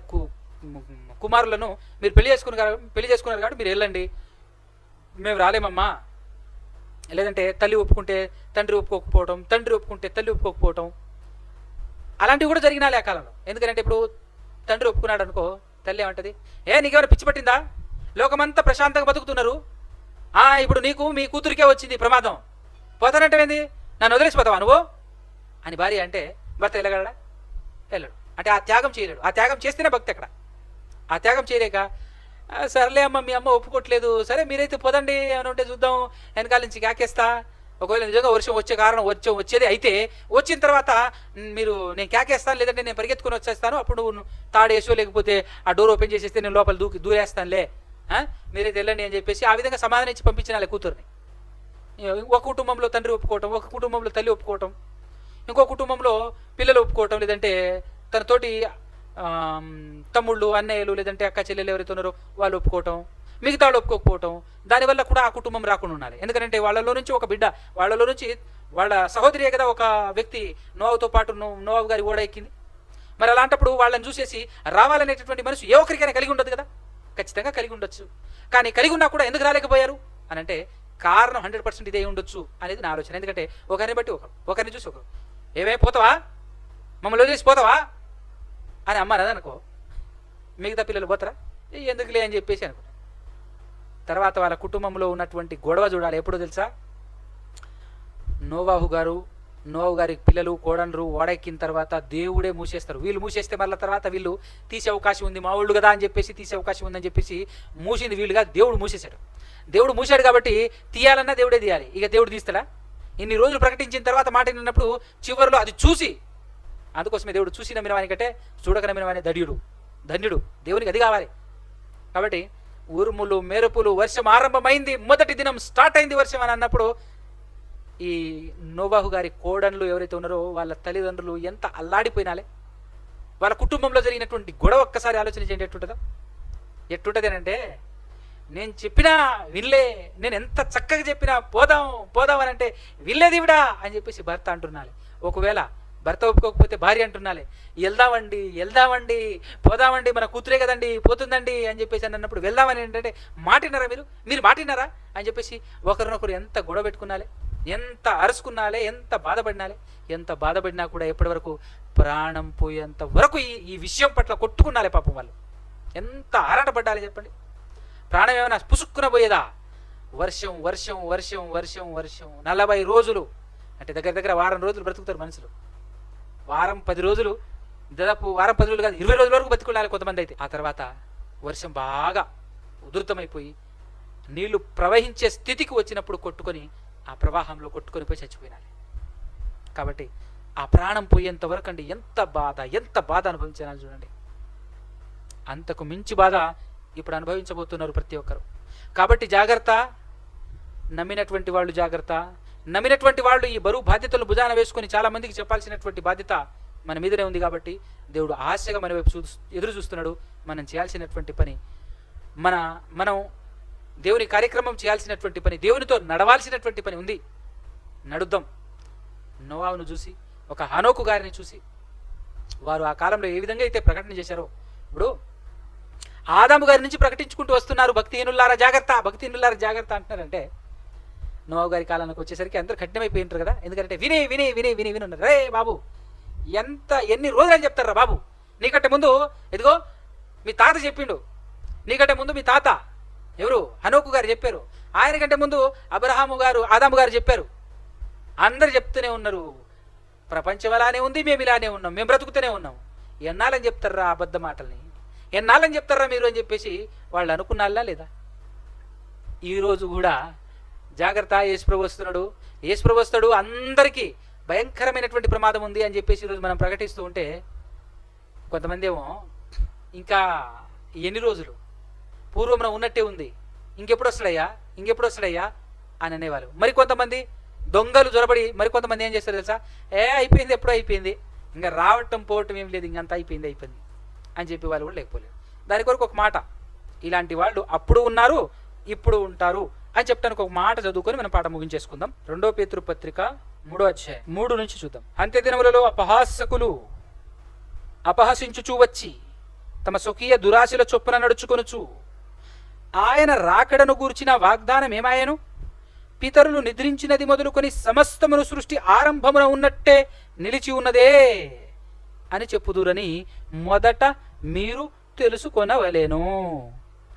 S1: కుమారులను, మీరు పెళ్లి చేసుకున్నారు కాబట్టి మీరు వెళ్ళండి, మేము రాలేమమ్మా. లేదంటే తల్లి ఒప్పుకుంటే తండ్రి ఒప్పుకోకపోవటం, తండ్రి ఒప్పుకుంటే తల్లి ఒప్పుకోకపోవటం, అలాంటివి కూడా జరిగినాలి ఆ కాలంలో. ఎందుకంటే ఇప్పుడు తండ్రి ఒప్పుకున్నాడు అనుకో, తల్లి ఏమంటది, నీకేమైనా పిచ్చి పట్టిందా, లోకమంతా ప్రశాంతంగా బతుకుతున్నారు, ఇప్పుడు నీకు మీ కూతురికే వచ్చింది ప్రమాదం, పోతానంటే ఏంది, నన్ను వదిలేసిపోతావా నువ్వు అని భార్య అంటే, భర్త వెళ్ళగలడా? వెళ్ళడు. అంటే ఆ త్యాగం చేయలేడు. ఆ త్యాగం చేస్తేనే భక్తి అక్కడ. ఆ త్యాగం చేయలేక, సరేలే అమ్మ మీ అమ్మ ఒప్పుకోవట్లేదు, సరే మీరైతే పోదండి, ఏమైనా ఉంటే చూద్దాం, వెనకాల నుంచి కాకేస్తా, ఒకవేళ నిజంగా వర్షం వచ్చే కారణం వచ్చేది అయితే వచ్చిన తర్వాత మీరు నేను కేకేస్తాను, లేదంటే నేను పరిగెత్తుకుని వచ్చేస్తాను, అప్పుడు నువ్వు తాడేసో లేకపోతే ఆ డోర్ ఓపెన్ చేసేస్తే నేను లోపల దూరేస్తానులే, మీరైతే వెళ్ళండి అని చెప్పేసి ఆ విధంగా సమాధానం ఇచ్చి పంపించినాలే కూతుర్ని. ఒక కుటుంబంలో తండ్రి ఒప్పుకోవటం, ఒక కుటుంబంలో తల్లి ఒప్పుకోవటం, ఇంకో కుటుంబంలో పిల్లలు ఒప్పుకోవటం, లేదంటే తన తోటి తమ్ముళ్ళు అన్నయ్యలు లేదంటే అక్క చెల్లెలు ఎవరైతే ఉన్నారో వాళ్ళు ఒప్పుకోవటం, మిగతా వాళ్ళు ఒప్పుకోకపోవటం, దానివల్ల కూడా ఆ కుటుంబం రాకుండా ఉండాలి. ఎందుకంటే వాళ్ళలో నుంచి ఒక బిడ్డ, వాళ్ళలో నుంచి వాళ్ళ సహోదరియే కదా ఒక వ్యక్తి నోవాహుతో పాటు నోవాహు గారి ఓడ ఎక్కింది. మరి అలాంటప్పుడు వాళ్ళని చూసేసి రావాలనేటటువంటి మనసు ఏ ఒక్కరికైనా కలిగి ఉండదు కదా. ఖచ్చితంగా కలిగి ఉండొచ్చు, కానీ కలిగి ఉన్నా కూడా ఎందుకు రాలేకపోయారు అని అంటే కారణం 100% ఇదే ఉండొచ్చు అనేది నా ఆలోచన. ఎందుకంటే ఒకరిని బట్టి ఒకరిని చూసి ఒకరు, పోతావా, మమ్మల్ని వదిలేసి పోతావా అని అమ్మ అదనుకో, మిగతా పిల్లలు పోతారా, ఎందుకులే అని చెప్పేసి అనుకో. తర్వాత వాళ్ళ కుటుంబంలో ఉన్నటువంటి గొడవ చూడాలి. ఎప్పుడో తెలుసా, నోవాహు గారి పిల్లలు కోడన్లు ఓడెక్కిన తర్వాత దేవుడే మూసేస్తారు. వీళ్ళు మూసేస్తే మళ్ళీ తర్వాత వీళ్ళు తీసే అవకాశం ఉంది, మా వాళ్ళు కదా అని చెప్పేసి తీసే అవకాశం ఉందని చెప్పేసి మూసింది వీళ్ళుగా, దేవుడు మూసేశాడు. దేవుడు మూసాడు కాబట్టి తీయాలన్నా దేవుడే తీయాలి. ఇక దేవుడు తీస్తాడా? ఇన్ని రోజులు ప్రకటించిన తర్వాత మాట విన్నప్పుడు చివరిలో అది చూసి, అందుకోసమే దేవుడు చూసి నమ్మినవాని కంటే చూడక నమ్మినవాని ధన్యుడు. దేవునికి అది కావాలి. కాబట్టి ఉరుములు మెరుపులు, వర్షం ఆరంభమైంది, మొదటి దినం స్టార్ట్ అయింది వర్షం అని అన్నప్పుడు ఈ నోవాహు గారి కోడన్లు ఎవరైతే ఉన్నారో వాళ్ళ తల్లిదండ్రులు ఎంత అల్లాడిపోయినాలే. వాళ్ళ కుటుంబంలో జరిగినటువంటి గొడవ ఒక్కసారి ఆలోచన చేయండి ఎట్టుంటది అంటే, నేను చెప్పినా వినలే, నేను ఎంత చక్కగా చెప్పినా పోదాం అని అంటే వినలేదివిడా అని చెప్పేసి భర్త అంటున్నాలి. ఒకవేళ భర్త ఒప్పుకోకపోతే భార్య అంటున్నాలి, వెళ్దామండి పోదామండి, మన కూతురే కదండి పోతుందండి అని చెప్పేసి అన్నప్పుడు వెళ్దామని ఏంటంటే మాటినారా మీరు మాటినారా అని చెప్పేసి ఒకరినొకరు ఎంత గొడవ పెట్టుకున్నాలే, ఎంత అరుచుకున్నాలే, ఎంత బాధపడినా కూడా ఎప్పటి వరకు ప్రాణం పోయేంత వరకు ఈ విషయం పట్ల కొట్టుకున్నాలే పాపం. వాళ్ళు ఎంత ఆరాటపడ్డాలి చెప్పండి. ప్రాణం ఏమైనా పుసుక్కున పోయేదా? వర్షం 40 రోజులు అంటే దగ్గర వారం రోజులు బ్రతుకుతారు మనుషులు. వారం 10 రోజులు, దాదాపు వారం 10 రోజులు కాదు 20 రోజుల వరకు బతుకున్నాలి కొంతమంది అయితే. ఆ తర్వాత వర్షం బాగా ఉధృతమైపోయి నీళ్లు ప్రవహించే స్థితికి వచ్చినప్పుడు కొట్టుకొని ఆ ప్రవాహంలో కొట్టుకొని పోయి చచ్చిపోయినాలి. కాబట్టి ఆ ప్రాణం పోయేంత వరకు అండి ఎంత బాధ అనుభవించాలని చూడండి. అంతకు మించి బాధ ఇప్పుడు అనుభవించబోతున్నారు ప్రతి ఒక్కరు. కాబట్టి జాగ్రత్త, నమ్మినటువంటి వాళ్ళు జాగ్రత్త. నమ్మినటువంటి వాళ్ళు ఈ బరువు బాధ్యతలు భుజాన వేసుకొని చాలా మందికి చెప్పాల్సినటువంటి బాధ్యత మన మీదనే ఉంది. కాబట్టి దేవుడు ఆశగా మన వైపు ఎదురు చూస్తున్నాడు. మనం చేయాల్సినటువంటి పని, మనం దేవుని కార్యక్రమం చేయాల్సినటువంటి పని, దేవునితో నడవాల్సినటువంటి పని ఉంది. నడుద్దాం. నోవాహును చూసి, ఒక హనోకు గారిని చూసి, వారు ఆ కాలంలో ఏ విధంగా అయితే ప్రకటన చేశారో, ఇప్పుడు ఆదాము గారి నుంచి ప్రకటించుకుంటూ వస్తున్నారు, భక్తిహీనులారా జాగ్రత్త అంటున్నారంటే నోవాహు గారి కాలానికి వచ్చేసరికి అందరూ కఠినమైపోయి ఉంటారు కదా. ఎందుకంటే విని విని విని విని విని ఉన్నారు. రే బాబు ఎన్ని రోజులని చెప్తారా బాబు, నీకంటే ముందు ఇదిగో మీ తాత చెప్పిండు, నీకంటే ముందు మీ తాత ఎవరు హనోకు గారు చెప్పారు, ఆయన కంటే ముందు అబ్రహాము గారు ఆదాము గారు చెప్పారు. అందరు చెప్తూనే ఉన్నారు, ప్రపంచం అలానే ఉంది, మేము ఇలానే ఉన్నాం, మేము బ్రతుకుతూనే ఉన్నాం. ఎన్నాళ్ళని చెప్తారా అబద్ధ మాటల్ని, ఎన్నాళ్ళని చెప్తారా మీరు అని చెప్పేసి వాళ్ళు అనుకున్నాళ్ళా లేదా? ఈరోజు కూడా జాగ్రత్త, యేసుప్రభు వస్తున్నాడు, యేసుప్రభు వస్తాడు, అందరికీ భయంకరమైనటువంటి ప్రమాదం ఉంది అని చెప్పేసి ఈరోజు మనం ప్రకటిస్తూ ఉంటే కొంతమంది ఏమో ఇంకా ఎన్ని రోజులు పూర్వంలో ఉన్నట్టే ఉంది, ఇంకెప్పుడు వస్తాడయ్యా అని అనేవాళ్ళు. మరికొంతమంది దొంగలు జొరబడి మరికొంతమంది ఏం చేస్తారు తెలుసా, అయిపోయింది, ఎప్పుడో అయిపోయింది, ఇంకా రావటం పోవటం ఏం లేదు, ఇంకంతా అయిపోయింది అని చెప్పి వాళ్ళు కూడా లేకపోలేదు. దాని కొరకు ఒక మాట, ఇలాంటి వాళ్ళు అప్పుడు ఉన్నారు ఇప్పుడు ఉంటారు అని చెప్పడానికి ఒక మాట చదువుకొని మనం పాఠం ముగించేసుకుందాం. 2 పేతురు పత్రిక 3వ అధ్యాయం 3 నుంచి చూద్దాం. అంత్య దినములలో అపహాసకులు అపహసించుచూ వచ్చి తమ స్వకీయ దురాశల చొప్పున నడుచుకొనుచు ఆయన రాకడను గూర్చిన వాగ్దానం ఏమాయను, పితరులు నిద్రించినది మొదలుకొని సమస్తమును సృష్టి ఆరంభమున ఉన్నట్టే నిలిచి ఉన్నదే అని చెప్పుదురని మొదట మీరు తెలుసుకొనవలేను.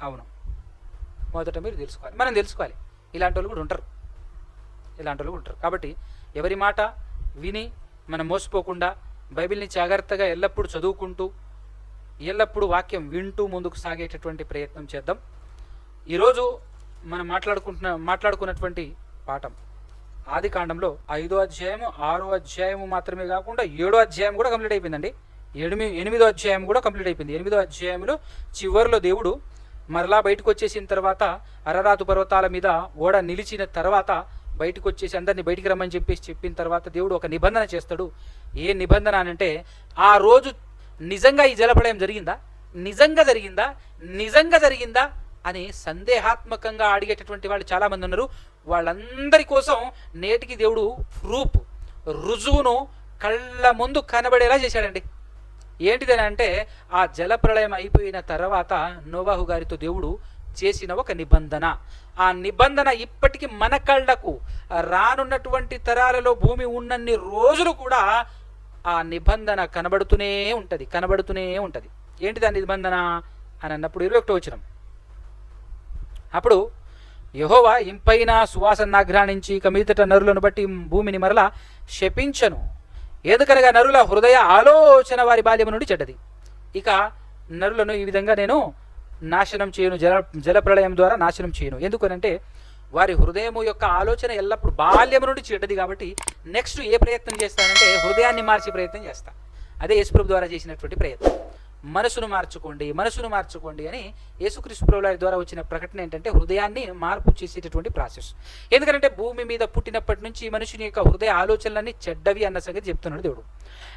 S1: అవును, మొదట మీరు తెలుసుకోవాలి, మనం తెలుసుకోవాలి. ఇలాంటి వాళ్ళు కూడా ఉంటారు. కాబట్టి ఎవరి మాట విని మనం మోసపోకుండా బైబిల్ని జాగ్రత్తగా ఎల్లప్పుడూ చదువుకుంటూ ఎల్లప్పుడూ వాక్యం వింటూ ముందుకు సాగేటటువంటి ప్రయత్నం చేద్దాం. ఈరోజు మనం మాట్లాడుకున్నటువంటి పాఠం ఆదికాండంలో 5వ అధ్యాయము 6వ అధ్యాయము మాత్రమే కాకుండా 7వ అధ్యాయం కూడా కంప్లీట్ అయిపోయిందండి. 8వ అధ్యాయం కూడా కంప్లీట్ అయిపోయింది. 8వ అధ్యాయంలో చివరిలో దేవుడు మరలా బయటకు వచ్చేసిన తర్వాత అరరాతు పర్వతాల మీద ఓడ నిలిచిన తర్వాత బయటకు వచ్చేసి అందరినీ బయటికి రమ్మని చెప్పిన తర్వాత దేవుడు ఒక నిబంధన చేస్తాడు. ఏ నిబంధన అనంటే, ఆ రోజు నిజంగా ఈ జలప్రళయం నిజంగా జరిగిందా అని సందేహాత్మకంగా అడిగేటటువంటి వాళ్ళు చాలామంది ఉన్నారు. వాళ్ళందరి కోసం నేటికి దేవుడు రుజువును కళ్ళ ముందు కనబడేలా చేశాడండి. ఏంటిదని అంటే, ఆ జలప్రళయం అయిపోయిన తర్వాత నోవాహు గారితో దేవుడు చేసిన ఒక నిబంధన. ఆ నిబంధన ఇప్పటికీ మన కళ్ళకు రానున్నటువంటి తరాలలో భూమి ఉన్నన్ని రోజులు కూడా ఆ నిబంధన కనబడుతూనే ఉంటుంది. ఏంటిది ఆ నిబంధన అని అన్నప్పుడు 21వ వచనం, అప్పుడు యెహోవా ఇంపైన సువాసన ఆఘ్రాణించి ఇక మీదట నరులను బట్టి భూమిని మరలా శపించను. ఎందుకనగా నరుల హృదయ ఆలోచన వారి బాల్యము నుండి చెడ్డది. ఇక నరులను ఈ విధంగా నేను నాశనం చేయను, జలప్రళయం ద్వారా నాశనం చేయను. ఎందుకనంటే వారి హృదయము యొక్క ఆలోచన ఎల్లప్పుడు బాల్యము నుండి చెడ్డది. కాబట్టి నెక్స్ట్ ఏ ప్రయత్నం చేస్తానంటే హృదయాన్ని మార్చే ప్రయత్నం చేస్తా. అదే యేసుప్రభు ద్వారా చేసినటువంటి ప్రయత్నం. మనసును మార్చుకోండి అని యేసుక్రీస్తు ప్రభువారి ద్వారా వచ్చిన ప్రకటన ఏంటంటే హృదయాన్ని మార్పు చేసేటటువంటి ప్రాసెస్. ఎందుకంటే భూమి మీద పుట్టినప్పటి నుంచి మనుషుని యొక్క హృదయ ఆలోచనలన్నీ చెడ్డవి అన్న సంగతి చెప్తున్నాడు దేవుడు.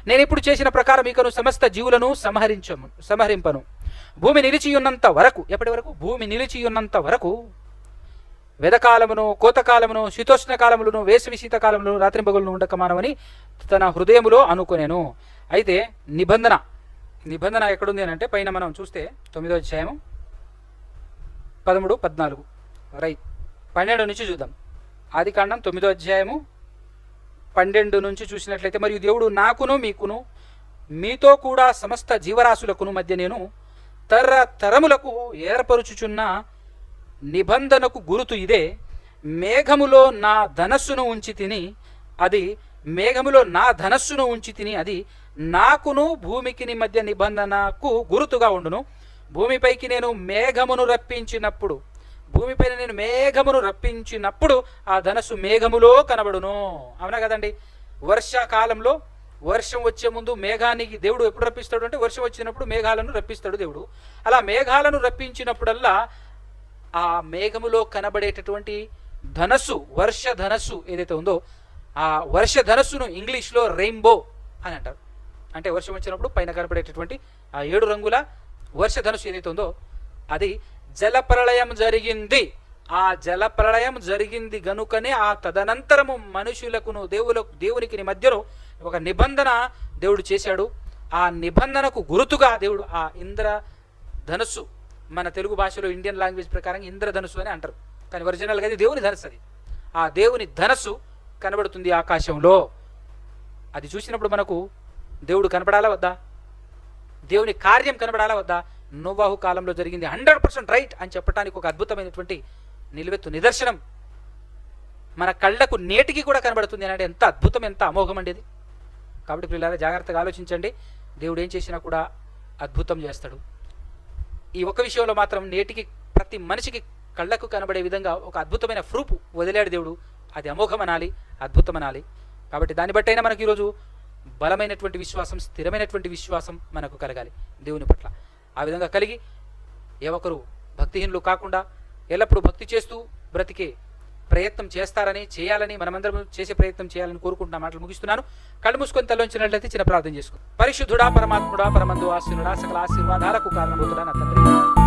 S1: నేను ఇప్పుడు చేసిన ప్రకారం ఇకను సమస్త జీవులను సంహరింపను. భూమి నిలిచి ఉన్నంత వరకు, ఎప్పటి వరకు? భూమి నిలిచి ఉన్నంత వరకు వెదకాలమును, కోతకాలమును, శీతోష్ణ కాలములను, వేసవి శీతకాలములను, రాత్రింపగలను ఉండకమానమని తన హృదయములో అనుకొనేను. అయితే నిబంధన ఎక్కడుంది అని అంటే పైన మనం చూస్తే 9వ అధ్యాయము 13, 14 రైట్ 12 నుంచి చూద్దాం. ఆదికాండం 9వ అధ్యాయము 12 నుంచి చూసినట్లయితే, మరియు దేవుడు నాకును మీకును మీతో కూడా సమస్త జీవరాశులకును మధ్య నేను తరములకు ఏర్పరుచుచున్న నిబంధనకు గురుతు ఇదే, మేఘములో నా ధనస్సును ఉంచి తిని అది నాకును భూమికిని మధ్య నిబంధనకు గురుతుగా ఉండును. భూమిపైన నేను మేఘమును రప్పించినప్పుడు ఆ ధనస్సు మేఘములో కనబడును. అవునా కదండి? వర్షాకాలంలో వర్షం వచ్చే ముందు మేఘానికి దేవుడు ఎప్పుడు రప్పిస్తాడు అంటే వర్షం వచ్చినప్పుడు మేఘాలను రప్పిస్తాడు దేవుడు. అలా మేఘాలను రప్పించినప్పుడల్లా ఆ మేఘములో కనబడేటటువంటి ధనస్సు, వర్ష ధనస్సు ఏదైతే ఉందో ఆ వర్ష ధనస్సును ఇంగ్లీష్లో రెయిన్బో అని అంటారు. అంటే వర్షం వచ్చినప్పుడు పైన కనబడేటటువంటి ఆ 7 రంగుల వర్ష ధనుసు ఏదైతే ఉందో అది జలప్రళయం జరిగింది. ఆ జలప్రళయం జరిగింది గనుకనే ఆ తదనంతరము మనుషులకును దేవునికి మధ్యలో ఒక నిబంధన దేవుడు చేశాడు. ఆ నిబంధనకు గురుతుగా దేవుడు ఆ ఇంద్రధనుస్సు, మన తెలుగు భాషలో ఇండియన్ లాంగ్వేజ్ ప్రకారం ఇంద్రధనుస్సు అని అంటారు, కానీ ఒరిజినల్గా అది దేవుని ధనుస్సు. అది ఆ దేవుని ధనస్సు కనబడుతుంది ఆకాశంలో. అది చూసినప్పుడు మనకు దేవుడు కనపడాలా వద్దా? దేవుని కార్యం కనబడాలా వద్దా? నోవాహు కాలంలో జరిగింది 100% రైట్ అని చెప్పడానికి ఒక అద్భుతమైనటువంటి నిలువెత్తు నిదర్శనం మన కళ్ళకు నేటికి కూడా కనబడుతుంది అంటే ఎంత అద్భుతం, ఎంత అమోఘం అండి ఇది. కాబట్టి పిల్లలారా జాగ్రత్తగా ఆలోచించండి. దేవుడు ఏం చేసినా కూడా అద్భుతం చేస్తాడు. ఈ ఒక్క విషయంలో మాత్రం నేటికి ప్రతి మనిషికి కళ్ళకు కనబడే విధంగా ఒక అద్భుతమైన ప్రూఫ్ వదిలాడు దేవుడు. అది అమోఘం అనాలి, అద్భుతం అనాలి. కాబట్టి దాన్ని బట్టైనా మనకి ఈరోజు బలమైనటువంటి విశ్వాసం, స్థిరమైనటువంటి విశ్వాసం మనకు కలగాలి దేవుని పట్ల. ఆ విధంగా కలిగి ఏ ఒక్కరు భక్తిహీనులు కాకుండా ఎల్లప్పుడూ భక్తి చేస్తూ బ్రతికే ప్రయత్నం చేయాలని మనమందరం చేసే ప్రయత్నం చేయాలని కోరుకుంటున్న మాటలు ముగిస్తున్నాను. కళ్ళు మూసుకొని తల్లోంచినట్లయితే చిన్న ప్రార్థన చేసుకుందాం. పరిశుద్ధుడా, పరమాత్ముడా, పరమందు ఆశీనుడా, సకల ఆశీర్వాదాలకు కారణభూతుడా నా తండ్రి,